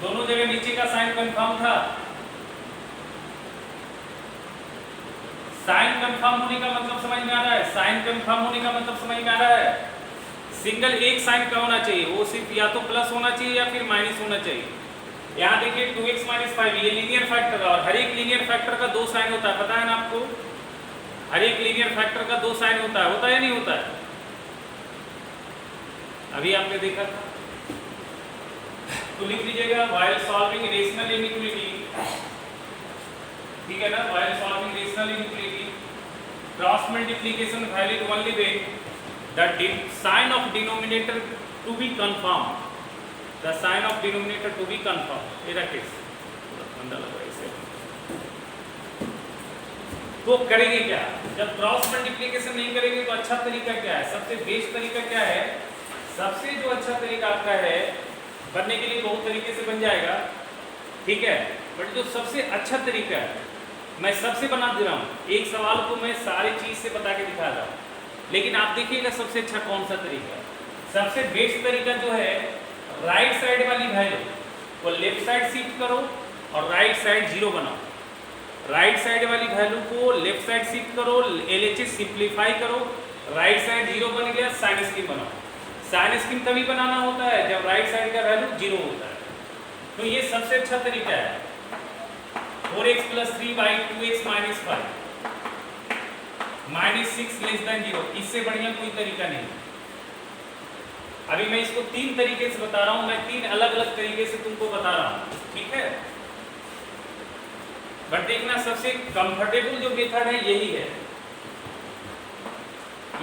दोनों जगह नीचे का साइन कंफर्म था। साइन कंफर्म होने का मतलब समझ में आ रहा है? साइन कंफर्म होने का मतलब समझ में आ रहा है? सिंगल एक साइन का होना चाहिए, वो सिर्फ या तो प्लस होना चाहिए या फिर माइनस होना चाहिए। यहाँ देखिए 2x - 5 ये लीनियर फैक्टर है और हर एक लीनियर फैक्टर का दो साइन होता है, पता है ना आपको? हर एक लीनियर फैक्टर का दो साइन होता है या नहीं होता है? अभी आपने देखा था। तो लिख लीजिएगा while solving rational inequality, ठीक है ना? while solving rational inequality, cross multiplication valid only when the sign of denominator to be confirmed, the sign of denominator to be confirmed। ये रखे अंदर लगा इसे। तो करेंगे क्या? जब क्रॉस मल्टीप्लिकेशन नहीं करेंगे तो अच्छा तरीका क्या है? सबसे बेस्ट तरीका क्या है? सबसे जो अच्छा तरीका आपका है, बनने के लिए बहुत तरीके से बन जाएगा, ठीक है, बट जो सबसे अच्छा तरीका है मैं सबसे बना दे रहा हूँ। एक सवाल को मैं सारी चीज से बता के दिखा रहा हूँ, लेकिन आप देखिएगा सबसे अच्छा कौन सा तरीका। सबसे बेस्ट तरीका जो है, राइट साइड वाली वैल्यू को लेफ्ट साइड शिफ्ट करो और राइट साइड 0 बनाओ। राइट साइड वाली वैल्यू को लेफ्ट साइड शिफ्ट करो, LHS सिंप्लीफाई करो, राइट साइड 0 बन गया, साइन स्कीम बनाओ। साइन स्कीम तभी बनाना होता है जब राइट साइड का वैल्यू 0 होता है। तो ये सबसे अच्छा तरीका है। 4x + 3/2x - 5 -6 <0। इससे बढ़िया कोई तरीका नहीं। अभी मैं इसको 3 तरीके से बता रहा हूं, मैं 3 अलग अलग तरीके से तुमको बता रहा हूं, ठीक है? बट देखना सबसे कंफर्टेबल जो मेथड है यही है।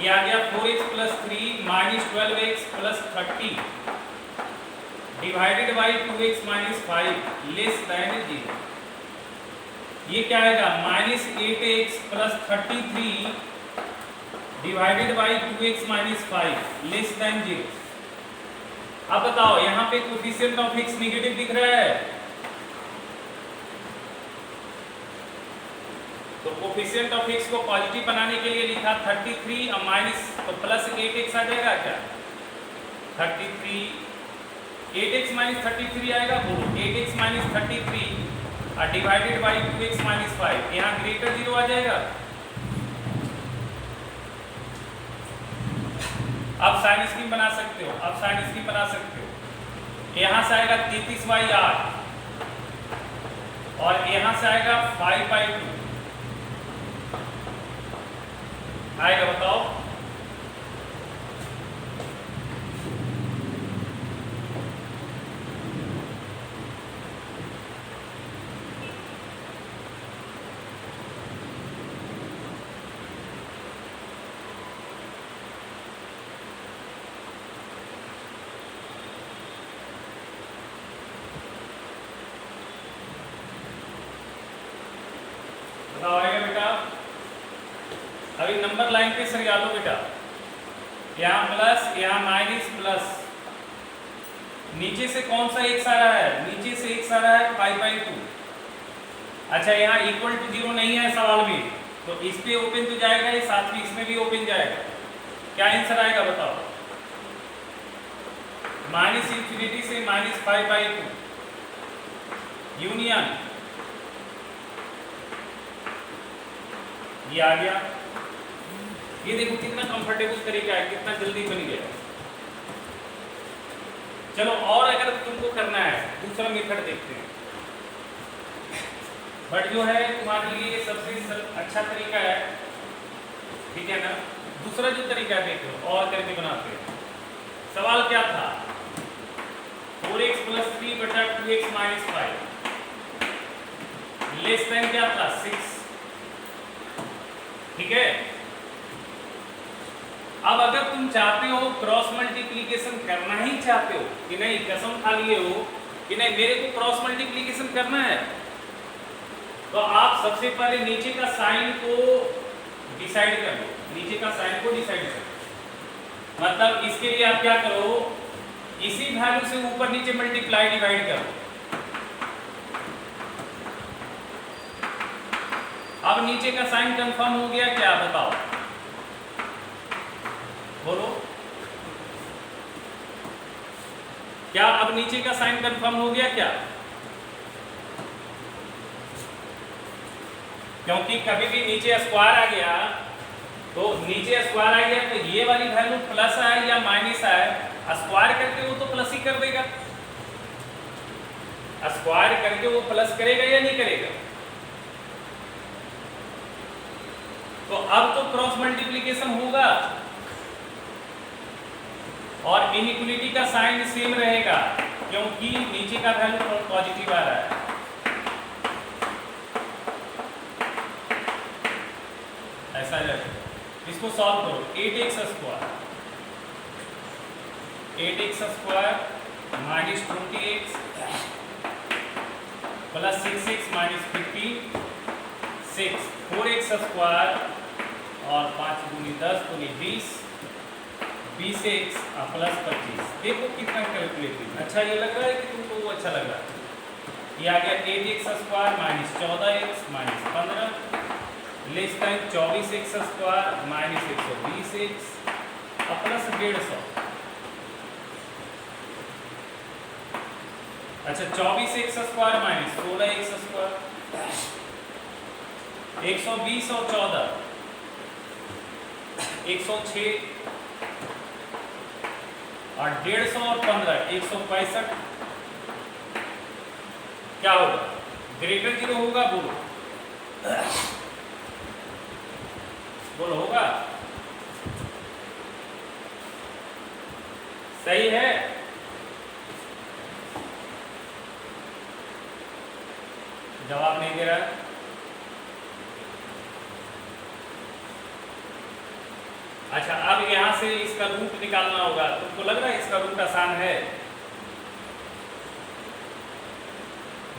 ये आ गया 4x + 3 - 12x + 30 divided by 2x - 5 <0। ये क्या आएगा? -8x + 33 divided by 2x - 5 <0। अब बताओ यहाँ पे कोफिशिएंट ऑफ x नेगेटिव दिख रहा है, तो कोफिशिएंट ऑफ x को पॉजिटिव बनाने के लिए लिखा 33 और माइनस तो प्लस 8x आ जाएगा क्या? 33 8x - 33 आएगा, बोलो 8x - 33 और डिवाइडेड बाई 2x - 5, यहाँ ग्रेटर 0 आ जाएगा। अब साइन स्कीम बना सकते हो, अब साइन स्कीम बना सकते हो। यहाँ से आएगा 33/8 और यहाँ से आएगा 5/2 आएगा, बताओ। बताओ अभी नंबर लाइन पे सरिया लो बेटा, यहाँ प्लस यहाँ माइनस प्लस, नीचे से कौन सा एक्स आ रहा है, नीचे से एक्स आ रहा है 5/2। अच्छा यहाँ इक्वल टू 0 नहीं है सवाल में, तो इस पे ओपन तो जाएगा ही, साथ में इसमें भी ओपन जाएगा। क्या आंसर आएगा बताओ? माइनस इंफिनिटी से -5/2 यूनियन, ये आ गया। ये देखो कितना कंफर्टेबल तरीका है, कितना जल्दी बन गया। चलो और अगर तुमको करना है दूसरा मेथड देखते हैं, बट जो है तुम्हारे लिए सबसे अच्छा तरीका है, ठीक है ना। दूसरा जो तरीका देख लो और करके बनाते हैं। सवाल क्या था, 4x + 3 बटा 2x - 5 लेस देन क्या था 6, ठीक है। अब अगर तुम चाहते हो क्रॉस मल्टीप्लिकेशन करना ही चाहते हो कि नहीं, कसम खा लिए हो कि नहीं मेरे को क्रॉस मल्टीप्लिकेशन करना है, तो आप सबसे पहले नीचे का साइन को डिसाइड कर लो, नीचे का साइन को डिसाइड करो। मतलब इसके लिए आप क्या करो, इसी वैल्यू से ऊपर नीचे मल्टीप्लाई डिवाइड करो। अब नीचे का साइन कंफर्म हो गया क्या, बताओ बोलो, क्या अब नीचे का साइन कंफर्म हो गया क्या? क्योंकि कभी भी नीचे स्क्वायर आ गया, तो नीचे स्क्वायर आ गया तो ये वाली वैल्यू प्लस आए या माइनस आए, स्क्वायर करके वो तो प्लस ही कर देगा, स्क्वायर करके वो प्लस करेगा या नहीं करेगा। तो अब तो क्रॉस मल्टीप्लिकेशन होगा और इनइक्वलिटी का साइन सेम रहेगा, क्योंकि नीचे का वैल्यू पॉजिटिव आ रहा है। ऐसा है, इसको सॉल्व करो। 8x² minus 20x plus 6x minus 56, 4x² और 5 × 10 × 20, 20x प्लस 25। देखो कितना कैलकुलेटिव, अच्छा ये लग रहा है कि तुमको वो अच्छा लग रहा है। ये आ गया 8x² minus 14x minus 15 less than 24x² minus 120x plus 150। अच्छा 24x² माइनस 16x², 120 और 14 106 और 150 और 15 165। क्या होगा, ग्रेटर 0 होगा, बोलो बोलो होगा, सही है। जवाब नहीं दे रहा। अच्छा अब यहां से इसका रूट निकालना होगा, तुमको लग रहा है इसका रूट आसान है?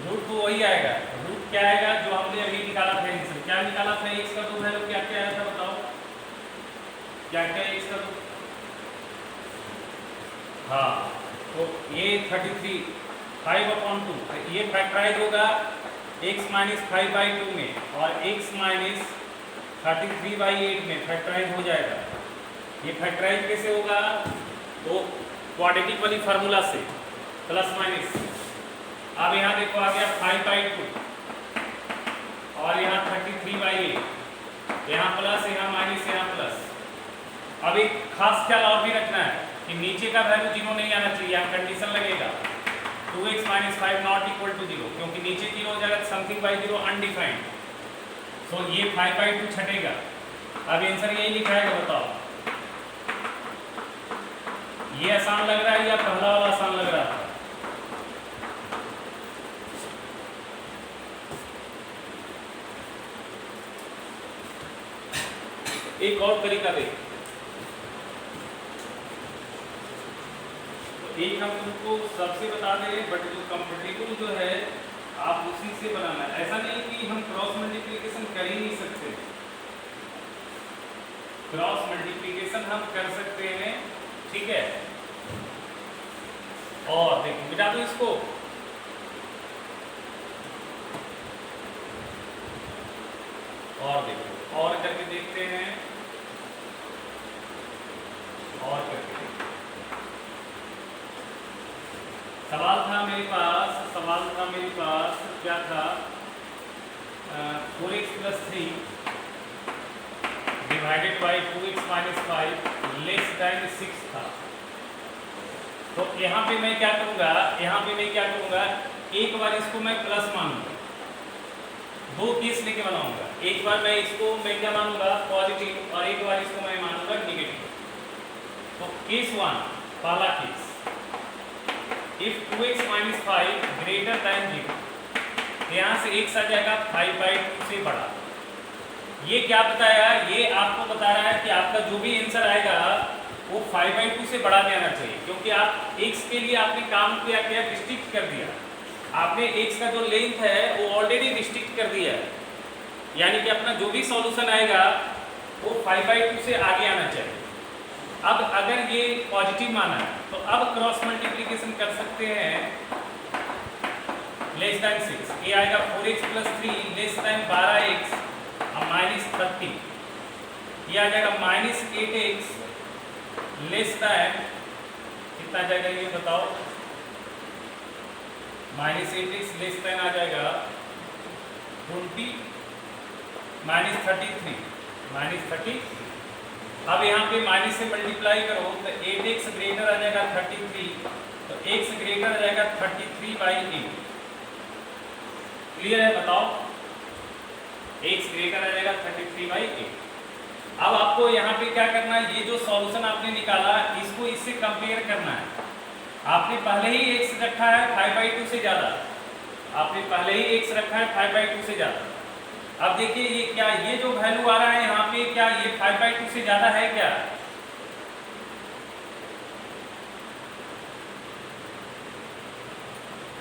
रूट तो वही आएगा, रूट क्या आएगा जो हमने अभी निकाला था, आंसर क्या निकाला था, x का तो वैल्यू क्या क्या आया था बताओ, क्या क्या x का तो, हाँ तो ये 33 5/2, ये फैक्टराइज होगा x - 5/2 में और x - 33/8 में फैक्टराइज हो जाएगा। ये फैक्टराइज कैसे होगा, तो क्वाड्रेटिक वाली फार्मूला से प्लस माइनस। अब यहाँ देखो आ गया 5/2 और यहाँ 33/8, यहाँ प्लस यहाँ माइनस यहाँ प्लस। अब एक खास ख्याल और भी रखना है कि नीचे का वैल्यू 0 नहीं आना चाहिए, यहाँ कंडीशन लगेगा 2x - 5 नॉट इक्वल टू 0, क्योंकि नीचे 0 हो जाएगा समथिंग बाई 0 अनडिफाइंड, सो ये 5/2 छटेगा। अब आंसर यही लिखाएगा, बताओ ये आसान लग रहा है या पहला वाला आसान लग रहा था? एक और तरीका देख, तो एक हम तुमको सबसे बता दें, बट जो कंफर्टेबल जो है आप उसी से बनाना है। ऐसा नहीं कि हम क्रॉस मल्टीप्लिकेशन कर ही नहीं सकते, क्रॉस मल्टीप्लिकेशन हम कर सकते हैं, ठीक है। और देखो मिटा दो इसको, और देखो और करके देखते हैं, और करके सवाल था मेरे पास क्या था, 4x + 3 divided by 2x - 5 less than 6 था। तो यहाँ पे मैं क्या करूँगा, एक बार इसको मैं प्लस मानूंगा, दो केस लेके बनाऊंगा। एक बार मैं इसको क्या मानूंगा, पॉजिटिव, और एक बार इसको मैं मानूंगा निगेटिव। तो केस 1, पहला case, if 2x - 5 greater than 0, यहाँ से x आ जाएगा 5/2 से बड़ा। ये क्या बताया, ये आपको बता रहा है कि आपका जो भी आंसर आएगा वो 5/2 से बड़ा में आना चाहिए, क्योंकि आप x के लिए आपने काम किया रिस्ट्रिक्ट कर दिया, आपने x का जो लेंथ है वो ऑलरेडी रिस्ट्रिक्ट कर दिया है, यानी कि अपना जो भी सॉल्यूशन आएगा वो 5/2 से आगे आना चाहिए। अब अगर ये पॉजिटिव माना है तो अब क्रॉस मल्टीप्लिकेशन कर सकते हैं, लेस देन 6, ये आएगा 4x + 3 लेस देन 12x -30, ये आ जाएगा -8x लेस देन, कितना आ जाएगा ये बताओ, -8x लेस देन आ जाएगा 20 -33। अब यहाँ पे माइनस से मल्टीप्लाई करो तो 8x ग्रेटर आ जाएगा 33, तो x ग्रेटर आ जाएगा 33/8। क्लियर है, बताओ, x ग्रेटर आ जाएगा 33/8। अब आपको यहाँ पे क्या करना है, ये जो सॉल्यूशन आपने निकाला इसको इससे कंपेयर करना है। आपने पहले ही x रखा है 5/2 से ज़्यादा, से ज़्यादा। अब देखिए ये क्या, ये जो वैल्यू आ रहा है यहाँ पे, क्या ये 5/2 से ज़्यादा है क्या?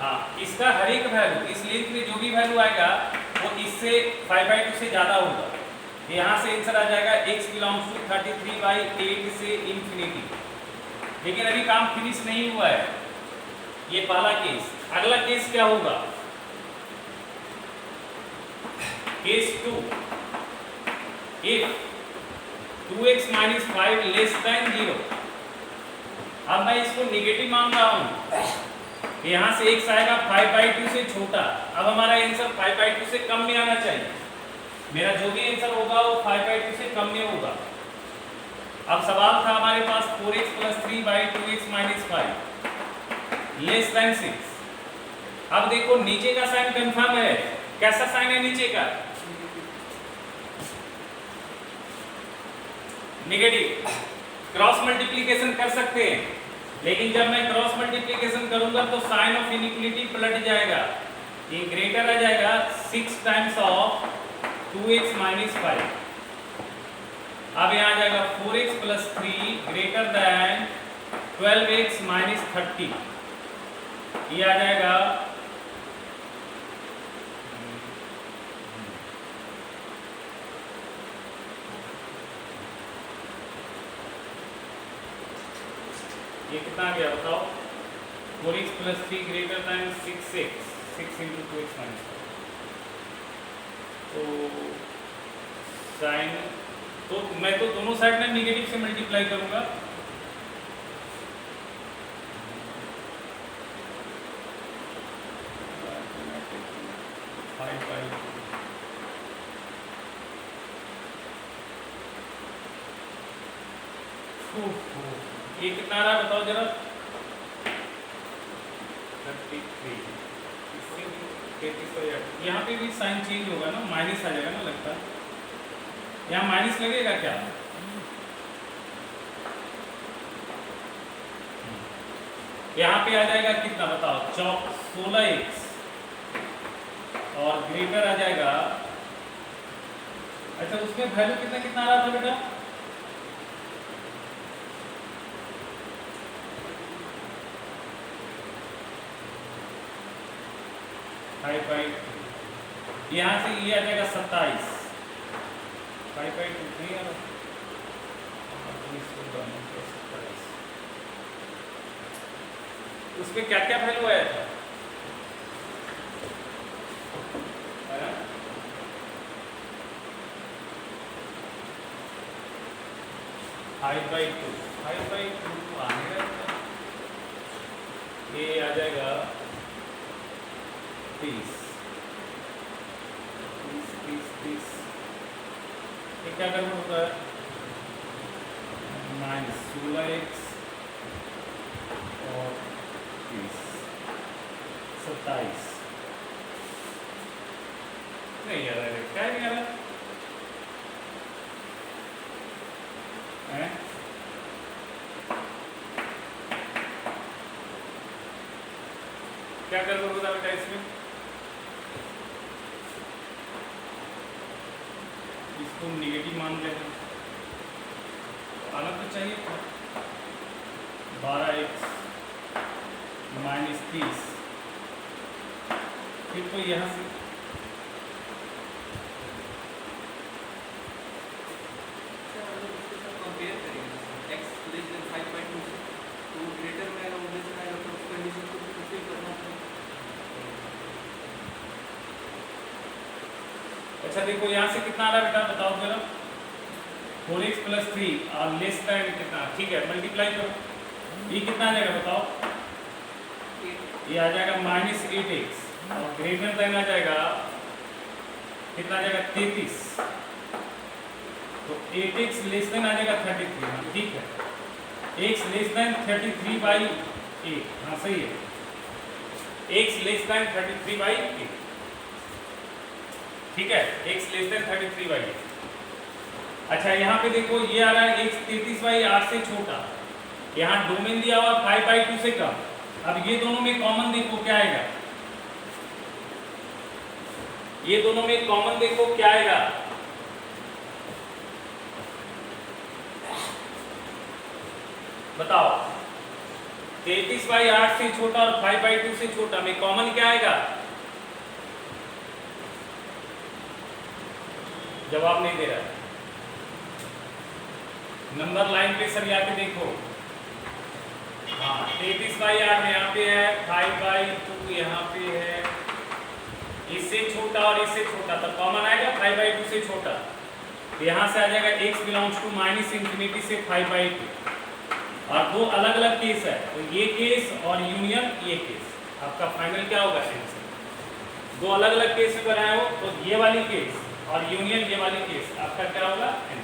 हाँ, इसका हर एक वैल्यू, इस लेंथ में जो भी वैल्यू आएगा वो इससे 5/2 से ज़्यादा होगा। यहाँ से आंसर आ जाएगा x बिलोंग्स टू 33/8 से इंफिनिटी। लेकिन अभी काम फिनिश नहीं हुआ है, ये पहला केस। अगला केस क्या होगा, case 2, if 2x - 5 less than 0। अब मैं इसको निगेटिव मान रहा हूँ, यहाँ से x आएगा 5/2 से छोटा। अब हमारा आंसर 5/2 से कम में आना चाहिए, मेरा जो भी आंसर होगा वो 5/2 से कम में होगा। अब सवाल था हमारे पास 4x + 3/2x - 5 लेस देन 6। अब देखो नीचे का साइन कंफर्म है, कैसा साइन है नीचे का, नेगेटिव। क्रॉस मल्टीप्लिकेशन कर सकते हैं, लेकिन जब मैं क्रॉस मल्टीप्लिकेशन करूंगा तो साइन ऑफ इनइक्वालिटी पलट जाएगा, ये ग्रेटर आ जाएगा 6 टाइम्स ऑफ 2x - 5। अब यहाँ आ जाएगा 4x + 3 ग्रेटर देन 12x - 30, ये आ जाएगा ये कितना आ गया बताओ, 4x + 3 greater than 6x, 6 × 2x - 5। तो साइन, तो मैं तो दोनों साइड में निगेटिव से मल्टीप्लाई करूंगा, ये कितना आ रहा है बताओ जरा, 33। यहाँ पे भी साइन चेंज होगा ना, माइनस आ जाएगा ना, लगता है यहाँ माइनस लगेगा क्या, यहाँ पे आ जाएगा कितना बताओ, 16x और ग्रेटर आ जाएगा, अच्छा उसमें वैल्यू कितना कितना आ रहा था बेटा, यहाँ से ये आ जाएगा 27, 5/2 नहीं आ रहा, उसमें क्या क्या वैल्यू आया था? 5/2 5/2 आने का ये आ जाएगा 30 30 ये क्या करना होता है? -16x और 30 27 नहीं आ रहा है, क्या नहीं आ रहा है? क्या कर दोगे बेटा इसमें? इसको नेगेटिव मान लेना, आना तो चाहिए था। 12x -30 फिर तो यहाँ से कंपेयर करेंगे x लेस देन 5/2 से, तो ग्रेटर में आएगा, लेस में आएगा, तो उस कंडीशन को फुलफिल करना पड़ेगा। अच्छा देखो यहाँ से कितना आ रहा है बेटा, बताओ जरा। 4x + 3 और लेस देन कितना, ठीक है मल्टीप्लाई करो, ये कितना आ जाएगा बताओ? ये आ जाएगा -8x और ग्रेटर देन आ जाएगा कितना आ जाएगा? 33। तो 8x लेस देन आ जाएगा 33, हाँ ठीक है। x लेस देन 33/8, हाँ सही है, x लेस देन 33/8, ठीक है, x लेस देन 33/8। अच्छा यहाँ पे देखो ये आ रहा है x 33/8 से छोटा, यहाँ डोमेन दिया हुआ 5/2 से कम। अब ये दोनों में कॉमन देखो क्या आएगा, ये दोनों में कॉमन देखो क्या आएगा? बताओ 33/8 से छोटा और 5/2 से छोटा में कॉमन क्या आएगा? जवाब नहीं दे रहा है, नंबर लाइन पे सर यहाँ पे देखो, हाँ 33/8 यहाँ पे है, 5/2 यहाँ पे है, इससे छोटा और इससे छोटा, तो कॉमन आएगा 5/2 से छोटा। तो यहाँ से आ जाएगा x बिलोंग्स टू -∞ से 5/2, और दो अलग अलग केस है, तो ये केस और यूनियन ये केस, आपका फाइनल क्या होगा? आंसर। दो अलग अलग केस में बनाए हो, तो ये वाली केस और यूनियन ये वाली केस, आपका क्या होगा? आंसर।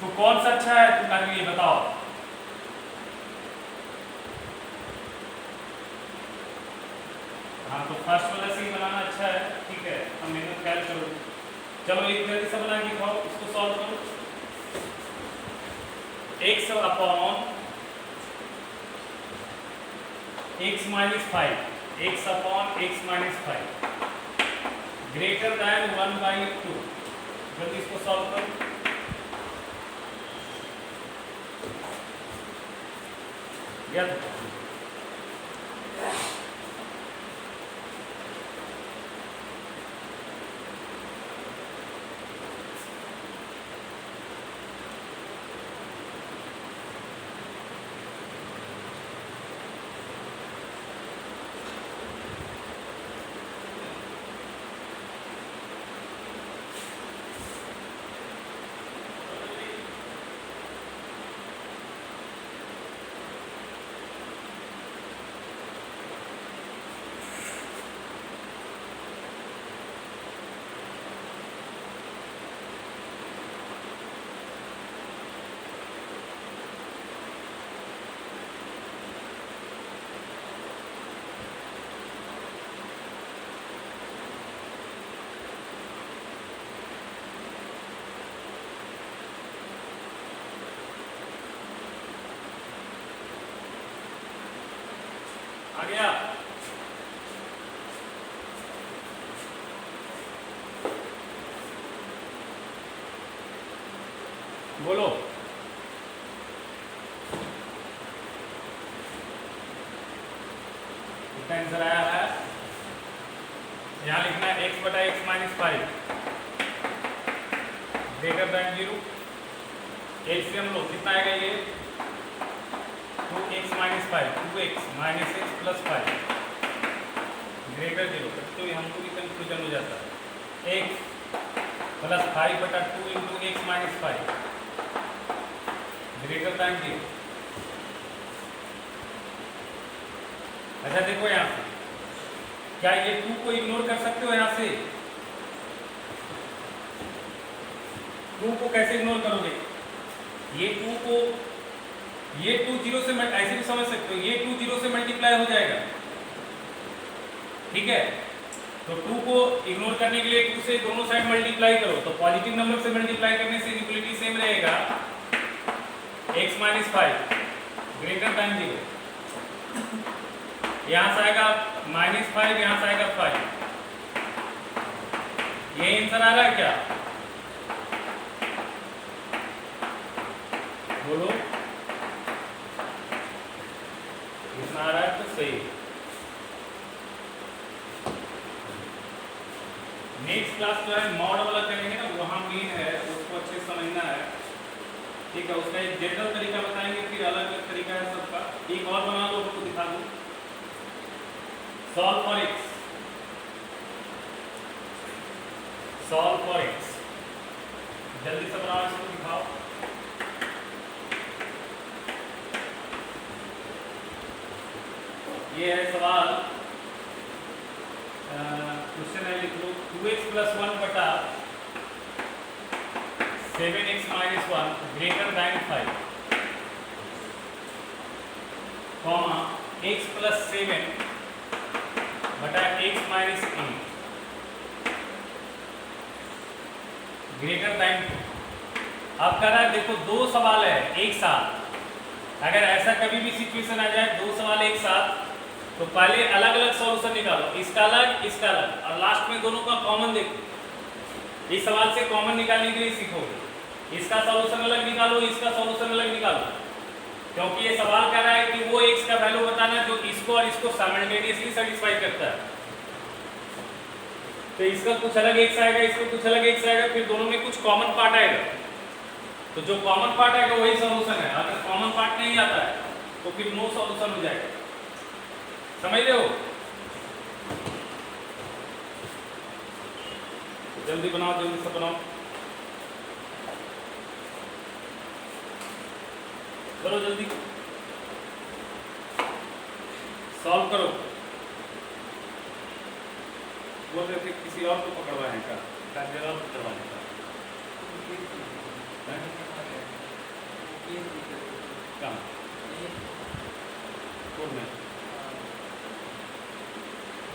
तो कौन सा अच्छा है तुम्हारे लिए बताओ? हाँ तो फर्स्ट वाला से ही बनाना अच्छा है, ठीक है, हम मेहनत ख्याल करो। चलो एक जल्दी से बना के दिखाओ, इसको सॉल्व करो। x upon x - 5, x upon x - 5 greater than 1/2, जल्दी इसको सॉल्व करो। याद आ गया? बोलो। कितना आंसर आया है? यहाँ लिखना है x/x - 5 ग्रेटर दैन 0। एलसीएम लो, कितना आएगा ये? 2x minus 5 2x minus x plus 5 greater 0, तो ये हमको भी कंफ्यूजन हो जाता है। x प्लस 5 बटा 2 into x minus 5 greater than 0। अच्छा देखो यहाँ से, क्या ये 2 को इग्नोर कर सकते हो? यहाँ से 2 को कैसे इग्नोर करोगे? ये 2 को, ये 2 0 से ऐसे भी समझ सकते हो, ये 2 0 से मल्टीप्लाई हो जाएगा, ठीक है। तो 2 को इग्नोर करने के लिए 2 से दोनों साइड मल्टीप्लाई करो, तो पॉजिटिव नंबर से मल्टीप्लाई करने से इक्वलिटी सेम रहेगा, x माइनस 5 ग्रेटर देन 0। यहाँ से आएगा -5, यहाँ से आएगा 5। ये आंसर आ रहा है क्या? बोलो, इतना आ रहा है तो सही। नेक्स्ट क्लास जो है मॉड वाला करेंगे ना, वहाँ मेन है, उसको अच्छे से समझना है, ठीक है। उसका एक जनरल तरीका बताएंगे, फिर अलग अलग तरीका है सबका। एक और बना लो, आपको दिखा दूँ। Solve for x, solve for x, जल्दी से बनाओ, इसको दिखाओ। ये है सवाल, क्वेश्चन है, लिख लो 2x प्लस 1 बटा 7x minus 1 greater than 5, comma x plus 7 बटा x माइनस 8 ग्रेटर देन 2। अब कह रहा है, देखो 2 सवाल है एक साथ, अगर ऐसा कभी भी सिचुएशन आ जाए 2 सवाल एक साथ, तो पहले अलग अलग सॉल्यूशन निकालो, इसका अलग इसका अलग, और लास्ट में दोनों का कॉमन देखो। इस सवाल से कॉमन निकालने के लिए सीखोगे, इसका सॉल्यूशन अलग निकालो, इसका सॉल्यूशन अलग निकालो, क्योंकि ये सवाल कह रहा है कि वो x का वैल्यू बताना जो इसको और इसको साइमल्टेनियसली सेटिस्फाई करता है। तो इसका कुछ अलग x आएगा, इसका कुछ अलग x आएगा, फिर दोनों में कुछ कॉमन पार्ट आएगा, तो जो कॉमन पार्ट आएगा वही सॉल्यूशन है। अगर कॉमन पार्ट नहीं आता है तो फिर नो सॉल्यूशन हो जाएगा, समझ रहे हो? जल्दी बनाओ, जल्दी से बनाओ, करो जल्दी, सॉल्व करो। बोल रहे थे किसी और को पकड़वाने का, जगह पकड़वाने का, कहाँ कौन में?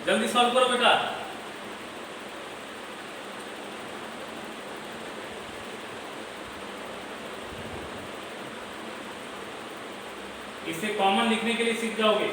जल्दी सॉल्व करो बेटा। इसे कॉमन लिखने के लिए सीख जाओगे।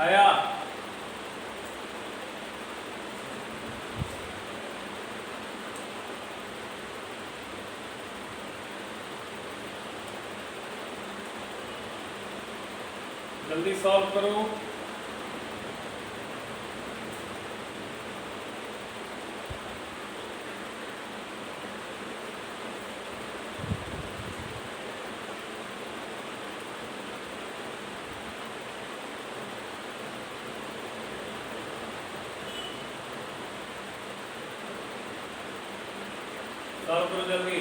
आया? जल्दी सॉल्व करो। सॉल्व करो जल्दी।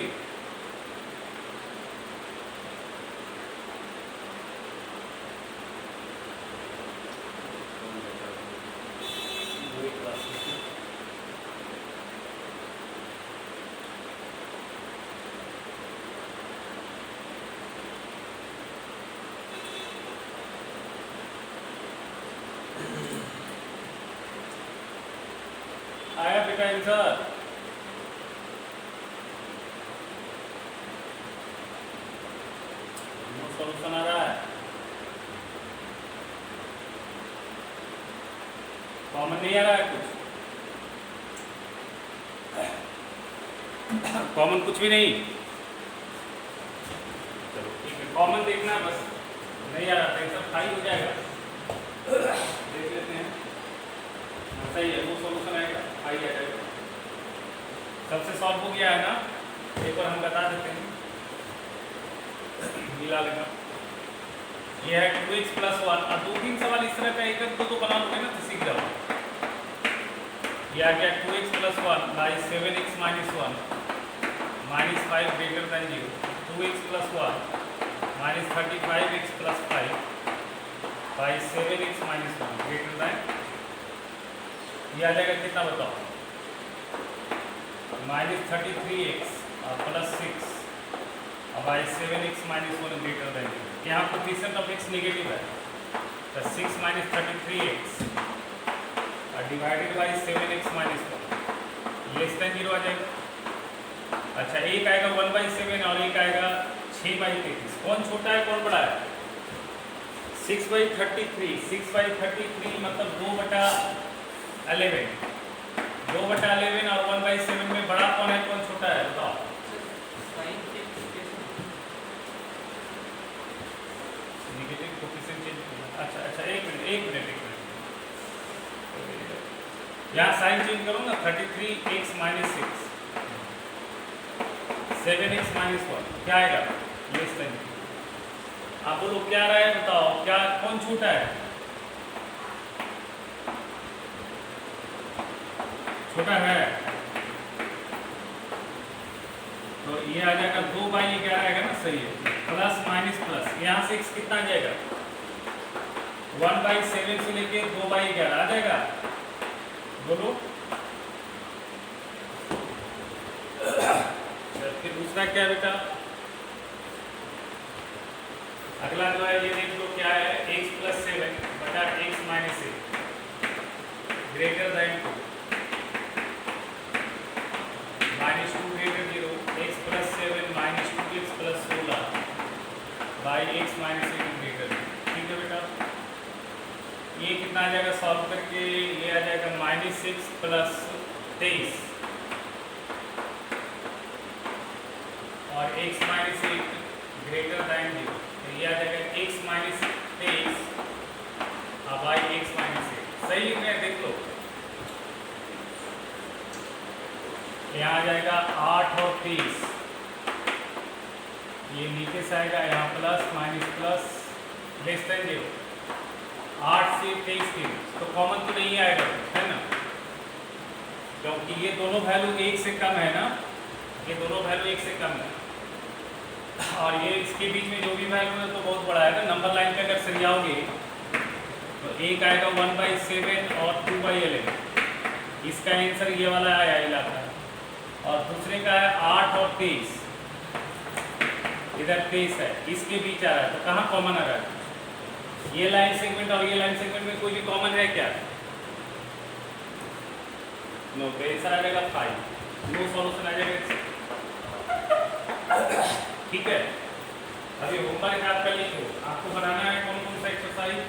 आया बेटा आंसर? सॉल्यूशन आ रहा है? कॉमन नहीं आ रहा है कुछ? कॉमन कुछ भी नहीं? चलो ठीक है, कॉमन देखना है बस, नहीं आ रहा टेंशन खाली हो जाएगा। देख लेते हैं, सही है, वो सॉल्यूशन आएगा, खाली आ जाएगा। सबसे सॉल्व हो गया है ना? एक बार हम बता देते हैं, मिला लेना। ये है 2x + 1। अब 2-3 सवाल इस तरह का एक दो बना लोगे ना तो सीख जाओगे। ये आ गया 2x + 1 / 7x - 1 -5 greater than 0। 2x + 1 -35x + 5 / 7x - 1 greater than, ये आ जाएगा कितना बताओ? -33x + 6 / 7x - 1 greater than 0। यहाँ कोएफिशिएंट ऑफ x नेगेटिव है तो 6 - 33x divided by 7x - 1 less than 0 आ जाएगा। अच्छा, एक आएगा 1/7 और एक आएगा 6/33। कौन छोटा है कौन बड़ा है? 6/33। 6/33 मतलब 2/11। 2/11 और 1/7 में बड़ा कौन है कौन छोटा है बताओ? नेगेटिव कोएफिशिएंट चेंज करना। अच्छा, एक मिनट यहाँ साइन चेंज करो ना। 33x - 6 7x - 1 क्या आएगा? Less than. आप बोलो क्या रहा है बताओ, क्या कौन छोटा है? छोटा है तो ये आ जाएगा 2/11 आएगा ना, सही है। प्लस माइनस प्लस, यहाँ से x कितना आ जाएगा? 1/7 से लेके 2/11 आ जाएगा। बोलो फिर दूसरा क्या है बेटा? अगला जो है ये देख लो क्या है? x + 7 बटा x - 8 greater than 2 -2 greater 0। x + 7 -2x + 16 by x - 8 greater. ठीक है बेटा, ये कितना आ जाएगा सॉल्व करके? ये आ जाएगा -6 + 23 और x - 8 ग्रेटर देन 0। तो ये आ जाएगा x - 23 by x - 8। सही लिख रहे हैं, देख लो। यहाँ आ जाएगा 8 और 30, ये नीचे से आएगा, यहाँ plus minus plus less than 0। 8 से 23 की तो कॉमन तो नहीं आएगा, है ना, क्योंकि ये दोनों वैल्यू 1 से कम है ना, ये दोनों वैल्यू 1 से कम है और ये इसके बीच में जो भी वैल्यू है तो बहुत बड़ा है ना। नंबर लाइन पे अगर सरियाओगे तो एक आएगा 1/7 और 2/11, इसका आंसर ये वाला आया इलाका, और दूसरे का है 8 और 23, इधर 23 है, इसके बीच आ रहा है, तो कहाँ कॉमन आ रहा है? ये लाइन सेगमेंट और ये लाइन सेगमेंट में कोई भी कॉमन है क्या? नो, तो आंसर आ जाएगा 5, नो सॉल्यूशन आ जाएगा। ठीक है, अभी होमवर्क याद कर लीजिए, आपको बनाना है कौन कौन सा एक्सरसाइज।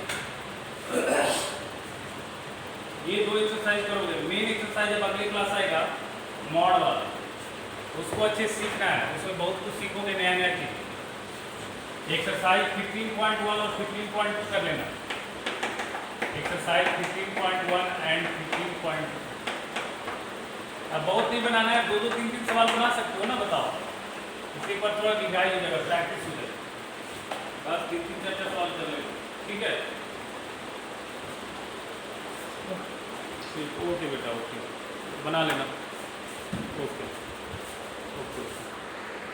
ये 2 एक्सरसाइज करोगे, मेन एक्सरसाइज जब अगली क्लास आएगा मॉड वाला, उसको अच्छे से सीखना है, उसमें बहुत कुछ सीखोगे नया नया चीज। एक्सरसाइज 15.1 और 15.2 कर लेना, एक्सरसाइज 15.1 एंड 15.2। अब बहुत नहीं बनाना है, 2-2, 3-3 सवाल बना सकते हो ना, बताओ, इसके पर थोड़ा रिवाइज हो जाएगा, प्रैक्टिस हो जाएगा, बस 3-3 चैप्टर सॉल्व कर लेंगे। ठीक है, ओके बेटा, ओके, बना लेना, ओके ओके।